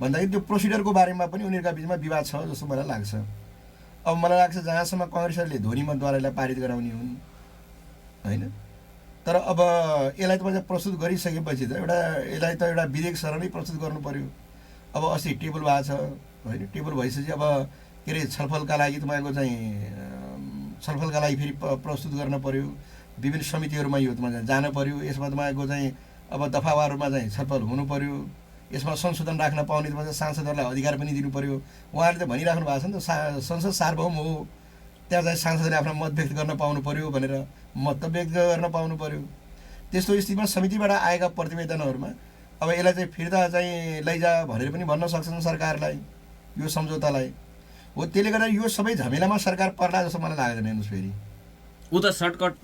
भन्दाखेरि त्यो प्रोसिडरको बारेमा पनि उनीहरूका बिचमा विवाद छ जस्तो मलाई लाग्छ। अब मलाई लाग्छ जहाँसम्म कङ्ग्रेसहरूले ध्वनिमतद्वारालाई पारित गराउने हुन् होइन, तर अब यसलाई तपाईँले प्रस्तुत गरिसकेपछि त यसलाई त एउटा विधेयक सरलै प्रस्तुत गर्नु पर्यो। अब अस्ति टेबल भएको छ होइन, टेबल भइसकेपछि अब के अरे छलफलका लागि तपाईँको चाहिँ छलफलका लागि फेरि प्रस्तुत गर्न पर्यो, विभिन्न समितिहरूमा यो तपाईँको जान पर्यो, यसमा तपाईँको चाहिँ अब दफावारमा चाहिँ छलफल हुनु पर्यो, यसमा संशोधन राख्न पाउने तपाईँ सांसदहरूलाई अधिकार पनि दिनु पर्यो। उहाँहरूले त भनिराख्नु भएको छ नि त, संसद सार्वभौम हो, त्यहाँ चाहिँ सांसदले आफ्नो मत व्यक्त गर्न पाउनु पर्यो भनेर, मत त व्यक्त गर्न पाउनु पर्यो। त्यस्तो स्थितिमा समितिबाट आएका प्रतिवेदनहरूमा अब यसलाई चाहिँ फिर्ता चाहिँ लैजा भनेर पनि भन्न सक्छन् सरकारलाई यो सम्झौतालाई हो। त्यसले गर्दा यो सबै झमेलामा सरकार पर्ला जस्तो मलाई लाग्दैन। हेर्नुहोस्, फेरि ऊ त सर्टकट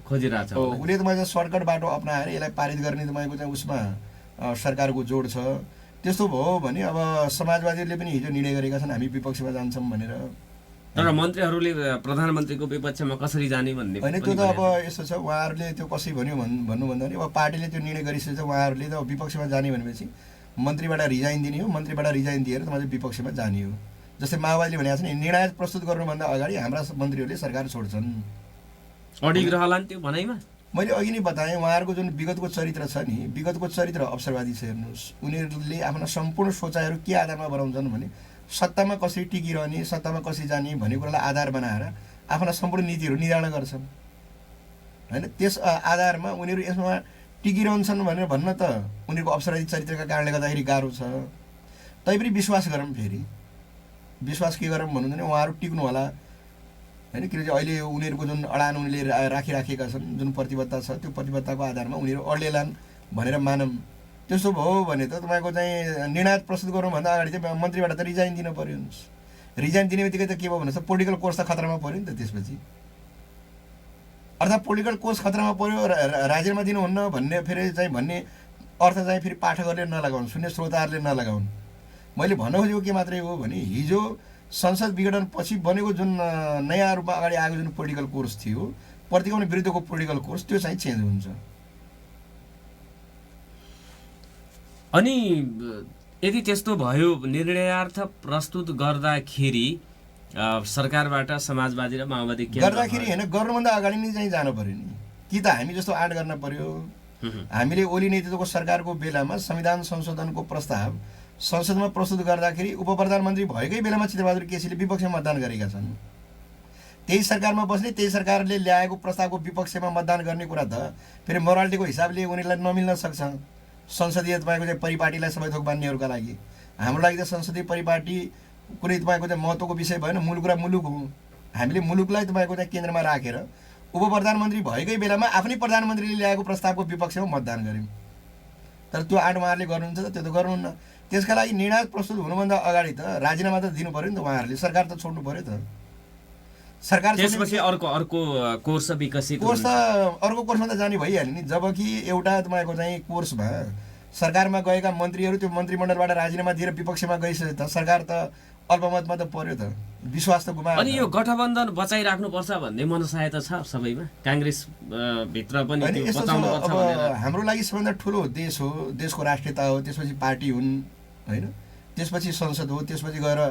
खोजिरहेछ, उसले तपाईँको सर्टकट बाटो अप्नाएर यसलाई पारित गर्ने तपाईँको चाहिँ उसमा सरकारको जोड छ। त्यस्तो भयो भने अब समाजवादीहरूले पनि हिजो निर्णय गरेका छन् हामी विपक्षमा जान्छौँ भनेर, तर मन्त्रीहरूले प्रधानमन्त्रीको विपक्षमा कसरी जाने भन्ने होइन। त्यो त अब यस्तो छ, उहाँहरूले त्यो कसै भन्यो भन्नुभन्दा पनि अब पार्टीले त्यो निर्णय गरिसकेको छ, उहाँहरूले त विपक्षमा जाने भनेपछि मन्त्रीबाट रिजाइन दिने हो, मन्त्रीबाट रिजाइन दिएर तपाईँले विपक्षमा जाने हो। जस्तै माओवादीले भनेको छ नि, निर्णय प्रस्तुत गर्नुभन्दा अगाडि हाम्रा मन्त्रीहरूले सरकार छोड्छन्, अडिग रहला नि त्यो भनाइमा। मैले अघि नै बताएँ उहाँहरूको जुन विगतको चरित्र छ नि, विगतको चरित्र अवसरवादी छ। हेर्नुहोस्, उनीहरूले आफ्ना सम्पूर्ण सोचाइहरू के आधारमा बनाउँछन् भने सत्तामा कसरी टिकिरहने, सत्तामा कसरी जाने भन्ने कुरालाई आधार बनाएर आफ्ना सम्पूर्ण नीतिहरू निर्धारण गर्छन् होइन। त्यस आधारमा उनीहरू यसमा टिकिरहन्छन् भनेर भन्न त उनीहरूको अवसरवादी चरित्रका कारणले गर्दाखेरि गाह्रो छ। तैपनि विश्वास गरौँ, फेरि विश्वास के गरौँ भन्नु भने उहाँहरू टिक्नु होला होइन, किनकि अहिले उनीहरूको जुन अडान उनीहरूले राखिराखेका छन्, जुन प्रतिबद्धता छ, त्यो प्रतिबद्धताको आधारमा उनीहरू अड्लेलान् भनेर मानौँ। त्यसो भयो भने त तपाईँको चाहिँ निर्णय प्रस्तुत गर्नुभन्दा अगाडि चाहिँ मन्त्रीबाट त रिजाइन दिनु पऱ्यो। हेर्नुहोस्, रिजाइन दिने बित्तिकै त के भयो भन्नुहोस् त, पोलिटिकल कोर्स त खतरामा पऱ्यो नि त। त्यसपछि अर्थात् पोलिटिकल कोर्स खतरामा पऱ्यो, राजीनामा दिनुहुन्न भन्ने फेरि चाहिँ भन्ने अर्थ चाहिँ फेरि पाठकहरूले नलगाउन्, सुन्ने श्रोताहरूले नलगाउन्। मैले भन्न खोजेको के मात्रै हो भने हिजो संसद विघटन पछि बनेको जुन नयाँ रूपमा अगाडि आएको जुन पोलिटिकल कोर्स थियो, प्रतिगमन विरुद्धको पोलिटिकल कोर्स, त्यो चाहिँ चेन्ज हुन्छ। अनि यदि त्यस्तो भयो, निर्णयार्थ प्रस्तुत गर्दाखेरि सरकारबाट समाजवादी र माओवादी गर्दाखेरि होइन, गर्नुभन्दा अगाडि नै चाहिँ जानु पर्यो नि। कि त हामी जस्तो आँट गर्न पर्यो, हामीले ओली नेतृत्वको सरकारको बेलामा संविधान संशोधनको प्रस्ताव संसदमा प्रस्तुत गर्दाखेरि उप प्रधानमन्त्री भएकै बेलामा चित्रबहादुर केसीले विपक्षमा मतदान गरेका छन्। त्यही सरकारमा बस्ने, त्यही सरकारले ल्याएको प्रस्तावको विपक्षमा मतदान गर्ने कुरा त फेरि मोरालिटीको हिसाबले उनीहरूलाई नमिल्न सक्छ। संसदीय तपाईँको चाहिँ परिपाटीलाई सबै थोक मान्नेहरूका लागि, हाम्रो लागि त संसदीय परिपाटी कुनै तपाईँको चाहिँ महत्त्वको विषय भएन, मुलुक र मुलुक हो। हामीले मुलुकलाई तपाईँको चाहिँ केन्द्रमा राखेर उप प्रधानमन्त्री भएकै बेलामा आफ्नै प्रधानमन्त्रीले ल्याएको प्रस्तावको विपक्षमा मतदान गऱ्यौँ। तर त्यो आँट उहाँहरूले गर्नुहुन्छ त, त्यो त गर्नुहुन्न। त्यसका लागि निर्णय प्रस्तुत हुनुभन्दा अगाडि त राजीनामा त दिनु पऱ्यो नि त उहाँहरूले, सरकार त छोड्नु पऱ्यो त। सरकार त्यसपछि अर्को कोर्स विकसित कोर्स त अर्को कोर्समा त जाने भइहाल्यो नि। जबकि एउटा तपाईँको चाहिँ कोर्समा सरकारमा गएका मन्त्रीहरू त्यो मन्त्रीमण्डलबाट राजीनामा दिएर विपक्षमा गइसके त सरकार त अल्पमतमा त पर्यो त, विश्वास त गुमायो। अनि यो गठबन्धन बचाइराख्नुपर्छ भन्ने मनसाय त छ सबैमा, काङ्ग्रेस भित्र पनि बचाउनुपर्छ भनेर। हाम्रो लागि सबभन्दा ठुलो देश हो, देशको राष्ट्रियता हो, त्यसपछि पार्टी हुन् होइन, त्यसपछि संसद हो, त्यसपछि गएर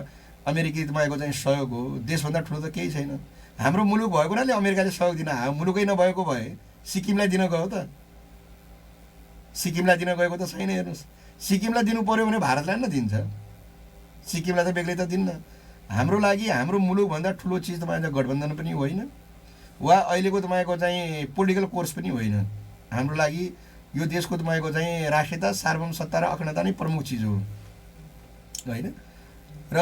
अमेरिकी तपाईँको चाहिँ सहयोग हो। देशभन्दा ठुलो त केही छैन। हाम्रो मुलुक भएको हुनाले अमेरिकाले सहयोग दिन आयो, मुलुकै नभएको भए सिक्किमलाई दिन गयो त, सिक्किमलाई दिन गएको त छैन। हेर्नुहोस्, सिक्किमलाई दिनु पऱ्यो भने भारतलाई न दिन्छ, सिक्किमलाई त बेग्लै त दिन्न। हाम्रो लागि हाम्रो मुलुकभन्दा ठुलो चिज तपाईँको गठबन्धन पनि होइन, वा अहिलेको तपाईँको चाहिँ पोलिटिकल कोर्स पनि होइन। हाम्रो लागि यो देशको तपाईँको चाहिँ राष्ट्रियता, सार्वभौमसत्ता र अखण्डता नै प्रमुख चिज हो होइन। र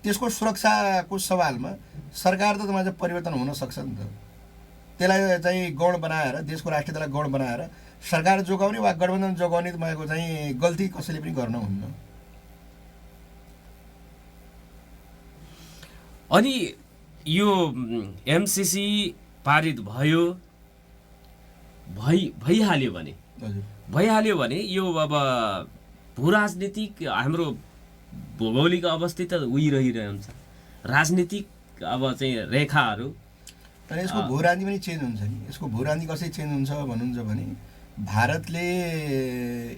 त्यसको सुरक्षाको सवालमा सरकार त तपाईँ चाहिँ परिवर्तन हुन सक्छ नि त। त्यसलाई चाहिँ गौण बनाएर, देशको राष्ट्रियतालाई गौण बनाएर सरकार जोगाउने वा गठबन्धन जोगाउने तपाईँको चाहिँ गल्ती कसैले पनि गर्न हुन्न। अनि यो एमसिसी पारित भइहाल्यो भने यो अब भू राजनीतिक हाम्रो भौगोलिक अवस्थित त उही रहिरहन्छ, राजनीतिक अब चाहिँ रेखाहरू। तर यसको भूराजनीति पनि चेन्ज हुन्छ नि। यसको भूराजनीति कसरी चेन्ज हुन्छ भन्नुहुन्छ भने भारतले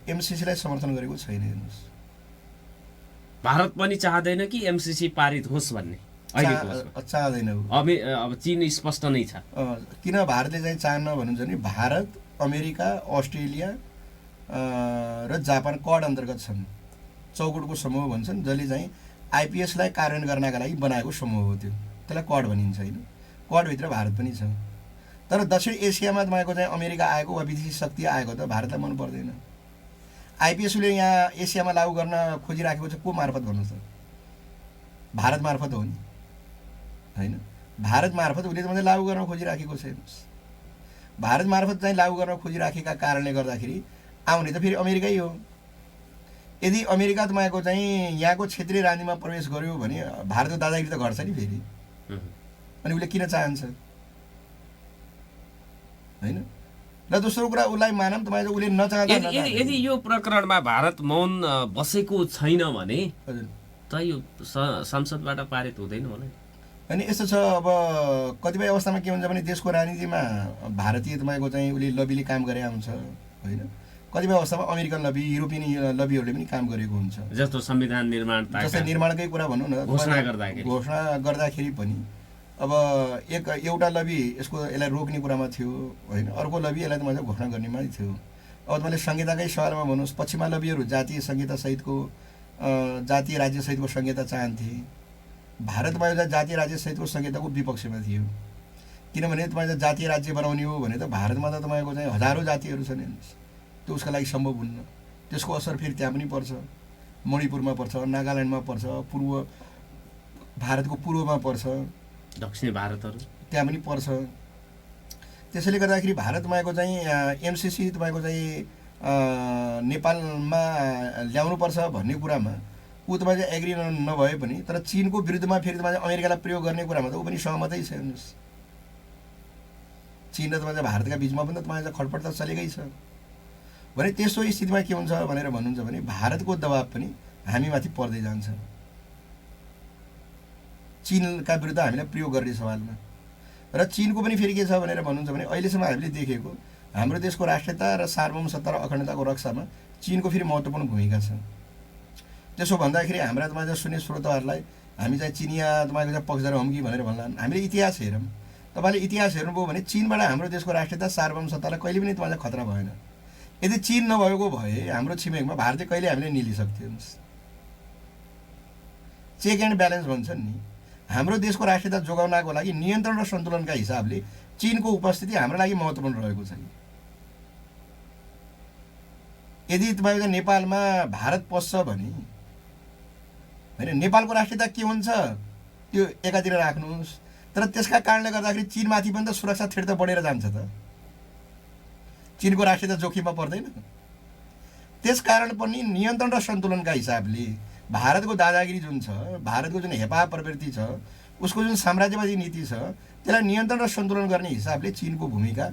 एमसिसीलाई समर्थन गरेको छैन। हेर्नुहोस्, भारत पनि चाहँदैन कि एमसिसी पारित होस् भन्ने, चाहँदैन। अब चीन स्पष्ट नै छ। किन भारतले चाहिँ चाहन्न भन्नुहुन्छ भने भारत, अमेरिका, अस्ट्रेलिया र जापान क्वाड अन्तर्गत छन्। चौकुटको समूह भन्छन्, जसले चाहिँ आइपिएसलाई कार्यान्वयन गर्नका लागि बनाएको समूह हो। त्यसलाई क्वाड भनिन्छ होइन। क्वाडभित्र भारत पनि छ। तर दक्षिण एसियामा तपाईँको चाहिँ अमेरिका आएको वा विदेशी शक्ति आएको त भारतलाई मन पर्दैन। आइपिएसले यहाँ एसियामा लागू गर्न खोजिराखेको छ को मार्फत भन्नुहोस् त? भारत मार्फत हो नि होइन। भारत मार्फत उसले त लागू गर्न खोजिराखेको छ। भारत मार्फत चाहिँ लागू गर्न खोजिराखेका कारणले गर्दाखेरि आउने त फेरि अमेरिकै हो। यदि अमेरिका तपाईँको चाहिँ यहाँको क्षेत्रीय राजनीतिमा प्रवेश गर्यो भने भारतको दादागिरी त घट्छ नि फेरि। अनि उसले किन चाहन्छ होइन। र दोस्रो कुरा, उसलाई मानौँ तपाईँ उसले नचाहँदा यदि यो प्रकरणमा भारत मौन बसेको छैन भने त यो संसदबाट पारित हुँदैन होला। अनि यस्तो छ, अब कतिपय अवस्थामा के हुन्छ भने देशको राजनीतिमा भारतीय तपाईँको चाहिँ उसले लबीले काम गरे हुन्छ होइन। कतिपय अवस्थामा अमेरिकन लबी, युरोपियन लबीहरूले पनि काम गरेको हुन्छ। जस्तो संविधान निर्माण, जस्तै निर्माणकै कुरा भनौँ न, घोषणा गर्दाखेरि पनि अब एउटा लबी यसलाई रोक्ने कुरामा थियो होइन, अर्को लबी यसलाई त घोषणा गर्नेमा थियो। अब तपाईँले संहिताकै सवालमा भन्नुहोस्, पश्चिमा लबीहरू जातीय संहिता सहितको जातीय राज्य सहितको संहिता चाहन्थे। भारत तपाईँ जातीय राज्य सहितको संहिताको विपक्षमा थियो। किनभने तपाईँ जातीय राज्य बनाउने हो भने त भारतमा त तपाईँको चाहिँ हजारौँ जातिहरू छन्। हेर्नुहोस्, त्यो उसका लागि सम्भव हुन्न। त्यसको असर फेरि त्यहाँ पनि पर्छ, मणिपुरमा पर्छ, नागाल्यान्डमा पर्छ, भारतको पूर्वमा पर्छ, दक्षिणी भारतहरू त्यहाँ पनि पर्छ। त्यसैले गर्दाखेरि भारत तपाईँको चाहिँ एमसिसी तपाईँको चाहिँ नेपालमा ल्याउनुपर्छ भन्ने कुरामा ऊ तपाईँ चाहिँ एग्री नभए पनि, तर चिनको विरुद्धमा फेरि तपाईँ अमेरिकालाई प्रयोग गर्ने कुरामा त ऊ पनि सहमतै छ। हेर्नुहोस्, चिन र तपाईँ भारतका बिचमा पनि त तपाईँ खटपट त चलेकै छ भने त्यस्तो स्थितिमा के हुन्छ भनेर भन्नुहुन्छ भने भारतको दबाब पनि हामीमाथि पर्दै जान्छ चीनका विरुद्ध हामीलाई प्रयोग गर्ने सवालमा। र चिनको पनि फेरि के छ भनेर भन्नुहुन्छ भने अहिलेसम्म हामीले देखेको हाम्रो देशको राष्ट्रियता र सार्वभौमसत्ता र अखण्डताको रक्षामा चिनको फेरि महत्त्वपूर्ण भूमिका छ। त्यसो भन्दाखेरि हाम्रा तपाईँ सुन्ने श्रोताहरूलाई हामी चाहिँ चिनिया तपाईँको चाहिँ पक्षधर हौँ कि भनेर भन्ला, हामीले इतिहास हेरौँ। तपाईँले इतिहास हेर्नुभयो भने चिनबाट हाम्रो देशको राष्ट्रियता सार्वभौमसत्तालाई कहिले पनि तपाईँलाई खतरा भएन। यदि चिन नभएको भए हाम्रो छिमेकमा भारत कहिले हामीले निलिसक्थ्यो। चेक एन्ड ब्यालेन्स भन्छन् नि, हाम्रो देशको राष्ट्रियता जोगाउनको लागि नियन्त्रण र सन्तुलनका हिसाबले चिनको उपस्थिति हाम्रो लागि महत्त्वपूर्ण रहेको छ। यदि तपाईँको नेपालमा भारत पस्छ भने होइन, नेपालको राष्ट्रियता के हुन्छ त्यो एकातिर राख्नुहोस्, तर त्यसका कारणले गर्दाखेरि चिनमाथि पनि त सुरक्षा थ्रेट त बढेर जान्छ त। चिनको राष्ट्रियता जोखिममा पर्दैन। त्यसकारण पनि नियन्त्रण र सन्तुलनका हिसाबले भारतको दादागिरी जुन छ, भारतको जुन हेपा प्रवृत्ति छ, उसको जुन साम्राज्यवादी नीति छ, त्यसलाई नियन्त्रण र सन्तुलन गर्ने हिसाबले चिनको भूमिका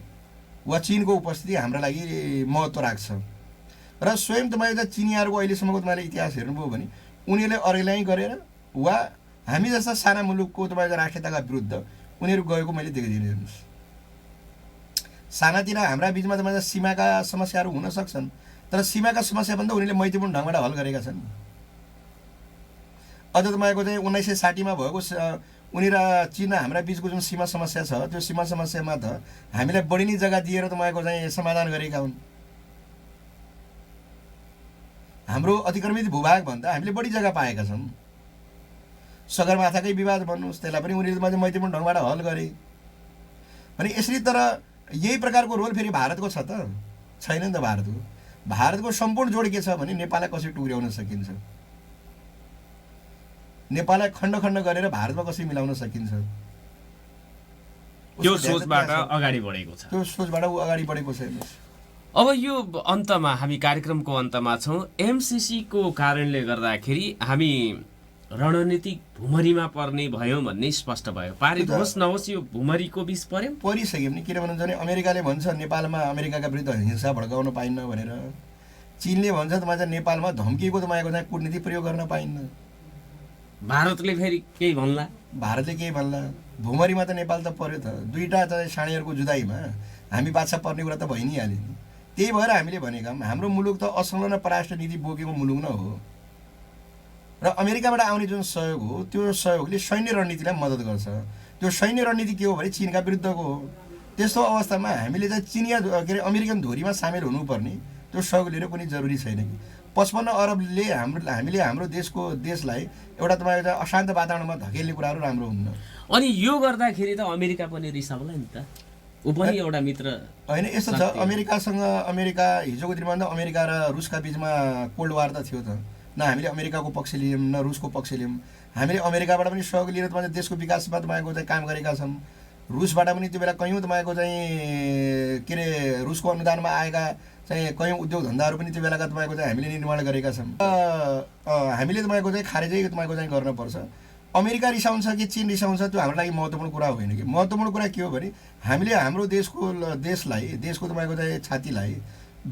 वा चिनको उपस्थिति हाम्रो लागि महत्त्व राख्छ। र स्वयं तपाईँको चिनियाहरूको अहिलेसम्मको तपाईँले इतिहास हेर्नुभयो भने उनीहरूले अर्ग्यानाइज गरेर वा हामी जस्ता साना मुलुकको तपाईँको राष्ट्रियताका विरुद्ध उनीहरू गएको मैले देखिदिनु। हेर्नुहोस्, सानातिर हाम्रा बिचमा तपाईँ सीमाका समस्याहरू हुन सक्छन्, तर सीमाका समस्या पनि त उनीहरूले मैत्रीपूर्ण ढङ्गबाट हल गरेका छन्। अझ तपाईँको चाहिँ 1960मा भएको उनीहरू चिन हाम्रा बिचको जुन सीमा समस्या छ, त्यो सीमा समस्यामा त हामीलाई बढी नै जग्गा दिएर तपाईँको चाहिँ समाधान गरेका हुन्। हाम्रो अतिक्रमित भूभाग भन्दा हामीले बढी जग्गा पाएका छौँ। सगरमाथाकै विवाद भन्नुहोस्, त्यसलाई पनि उनीहरूले मैत्रीपूर्ण ढङ्गबाट हल गरे भने यसरी। तर यही प्रकारको रोल फेरि भारतको छ त। छैन नि त भारतको सम्पूर्ण जोड के छ भने नेपाललाई कसरी टुक्र्याउन सकिन्छ, नेपाललाई खण्ड खण्ड गरेर भारतमा कसरी मिलाउन सकिन्छ, त्यो सोचबाट अगाडि बढेको छ। त्यो सोचबाट ऊ अगाडि बढेको छ। अब यो अन्तमा हामी कार्यक्रमको अन्तमा छौँ। एमसिसी को कारणले गर्दाखेरि हामी रणनीतिक भुमरीमा पर्ने भयौँ भन्ने स्पष्ट भयो। पारित होस् नहोस् यो भुमरीको बिच पर्यो, परिसक्यो नि। किन भन्नुहुन्छ भने अमेरिकाले भन्छ नेपालमा अमेरिकाका विरुद्ध हिंसा भड्काउन पाइन्न भनेर, चीनले भन्छ तपाईँ नेपालमा धम्कीको तपाईँको चाहिँ कूटनीति प्रयोग गर्न पाइन्न, भारतले फेरि केही भन्ला, भारतले केही भन्ला। भुमरीमा त नेपाल त पर्यो त। दुईटा चाहिँ साँढेहरूको जुदाईमा हामी बाछा पर्ने कुरा त भइ नै हाल्यो नि। त्यही भएर हामीले भनेका हाम्रो मुलुक त असंलग्न परराष्ट्र नीति बोकेको मुलुक न हो र अमेरिकाबाट आउने जुन सहयोग हो त्यो सहयोगले सैन्य रणनीतिलाई मद्दत गर्छ। त्यो सैन्य रणनीति के हो भने चीनका विरुद्धको हो। त्यस्तो अवस्थामा हामीले चाहिँ चिनिया के अरे अमेरिकन धुरीमा सामेल हुनुपर्ने त्यो सहयोग लिनु कुनै जरुरी छैन कि। 55 अरबले हामीले हाम्रो देशलाई एउटा तपाईँको चाहिँ अशान्त वातावरणमा धकेल्ने कुराहरू राम्रो हुन्न। अनि यो गर्दाखेरि त अमेरिका पनि रिसाउला नि त, ऊ पनि एउटा मित्र होइन। यस्तो छ, अमेरिका हिजोको दिनमा त अमेरिका र रुसका बिचमा कोल्ड वार त थियो त। न हामीले अमेरिकाको पक्ष लियौँ न रुसको पक्ष लियौँ। हामीले अमेरिकाबाट पनि सहयोग लिएर तपाईँ देशको विकासमा तपाईँको चाहिँ काम गरेका छौँ। रुसबाट पनि त्यो बेला कयौँ तपाईँको चाहिँ के अरे रुसको अनुदानमा आएका चाहिँ कयौँ उद्योग धन्दाहरू पनि त्यो बेलाका तपाईँको चाहिँ हामीले निर्माण गरेका छौँ। हामीले तपाईँको चाहिँ खारेजै तपाईँको चाहिँ गर्नुपर्छ। अमेरिका रिसाउँछ कि चीन रिसाउँछ त्यो हाम्रो लागि महत्त्वपूर्ण कुरा होइन कि। महत्त्वपूर्ण कुरा के हो भने हामीले हाम्रो देशको तपाईँको चाहिँ छातीलाई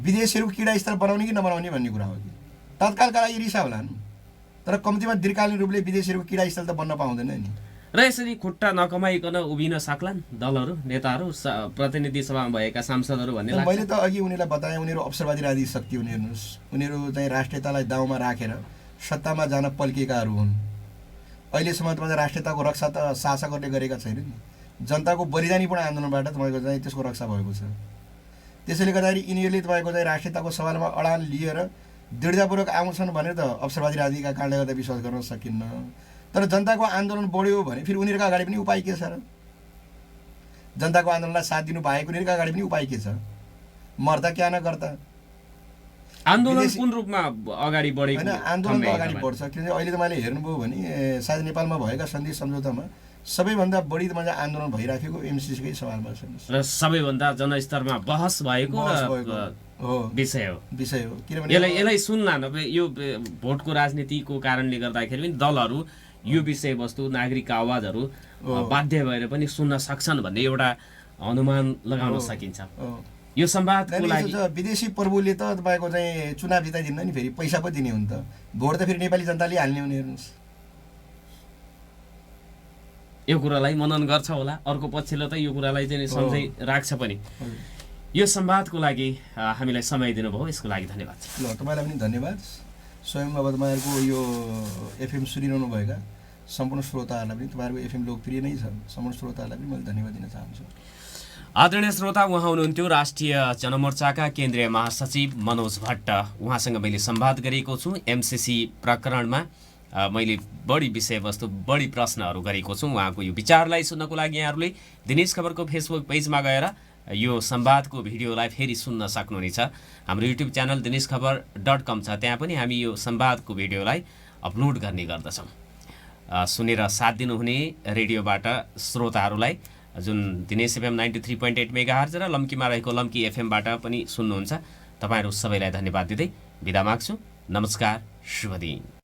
विदेशीहरूको किडा स्थल बनाउने कि नबनाउने भन्ने कुरा हो कि। तत्कालका लागि रिसा होलान्, तर कम्तीमा दीर्घकालीन रूपले विदेशीहरूको किडा स्थल त बन्न पाउँदैन नि। र यसरी खुट्टा नकमाइकन उभिन सक्लान् दलहरू, नेताहरू, प्रतिनिधि सभामा भएका सांसदहरू भन्ने लाग्छ। मैले त अघि उनीहरूलाई बताएँ, उनीहरू अवसरवादी राजनीति शक्ति हुने हेर्नुहोस्। उनीहरू चाहिँ राष्ट्रियतालाई दाउमा राखेर सत्तामा जान पल्किएकाहरू हुन्। अहिलेसम्म तपाईँ राष्ट्रियताको रक्षा त शासकहरूले गरेका छैनन् नि। जनताको बलिदानीपूर्ण आन्दोलनबाट तपाईँको चाहिँ त्यसको रक्षा भएको छ। त्यसैले गर्दाखेरि यिनीहरूले तपाईँको चाहिँ राष्ट्रियताको सवालमा अडान लिएर दृढतापूर्वक आउँछन् भनेर त अवसरवादी राजनीतिका कारणले गर्दा विश्वास गर्न सकिन्न। तर जनताको आन्दोलन बढ्यो भने फेरि उनीहरूको अगाडि पनि उपाय के छ र? जनताको आन्दोलनलाई साथ दिनु बाहेक उनीहरूको अगाडि पनि उपाय के छ? मर्दा क्या नगर्दा आन्दोलन कुन रूपमा अगाडि बढेको? होइन, आन्दोलन अगाडि बढ्छ। किनभने अहिले तपाईँले हेर्नुभयो भने सायद नेपालमा भएका सन्धि सम्झौतामा सबैभन्दा बढी तपाईँ आन्दोलन भइराखेको एमसिसीकै सवालमा छ र सबैभन्दा जनस्तरमा बहस भएको विषय हो। किनभने यसलाई सुन्ला नभए यो भोटको राजनीतिको कारणले गर्दाखेरि पनि दलहरू यो विषयवस्तु नागरिक आवाजहरू बाध्य भएर पनि सुन्न सक्छन् भन्ने एउटा अनुमान लगाउन सकिन्छ। यो संवादको लागि विदेशी प्रभुले त तपाईँको चाहिँ चुनाव जिताइदिन्न नि, फेरि पैसा पो दिने हो नि त। भोट त फेरि नेपाली जनताले हाल्ने हुने। हेर्नुहोस्, यो कुरालाई मनन गर्छ होला, अर्को पक्षले त यो कुरालाई चाहिँ सम्झै राख्छ पनि। यो संवादको लागि हामीलाई समय दिनुभयो, यसको लागि धन्यवाद। ल, तपाईँलाई पनि धन्यवाद। स्वयं अब तपाईँहरूको यो एफएम सुनिरहनु भएका सम्पूर्ण श्रोताहरूलाई पनि, तपाईँहरूको एफएम लोकप्रिय नै छ, सम्पूर्ण श्रोताहरूलाई पनि मैले धन्यवाद दिन चाहन्छु। आदरणीय श्रोता, उहाँ हुनुहुन्थ्यो राष्ट्रिय जनमोर्चाका केन्द्रीय महासचिव मनोज भट्ट। उहाँसँग मैले संवाद गरेको छु। एमसिसी प्रकरणमा मैले बढी विषयवस्तु, बढी प्रश्नहरू गरेको छु। उहाँको यो विचारलाई सुन्नको लागि यहाँहरूले दिनेश खबरको फेसबुक पेजमा गएर यो संवादको भिडियोलाई फेरि सुन्न सक्नुहुनेछ। हाम्रो युट्युब च्यानल dineskhbar.com छ, त्यहाँ पनि हामी यो संवादको भिडियोलाई अपलोड गर्ने गर्दछौँ। सुनेर साथ दिनुहुने रेडियोबाट श्रोताहरूलाई, जुन दिनेश एफएम 93.8 मेगाहर्ज र लम्कीमा रहेको लम्की एफएमबाट पनि सुन्नुहुन्छ, तपाईँहरू सबैलाई धन्यवाद दिँदै बिदा माग्छु। नमस्कार, शुभ दिन।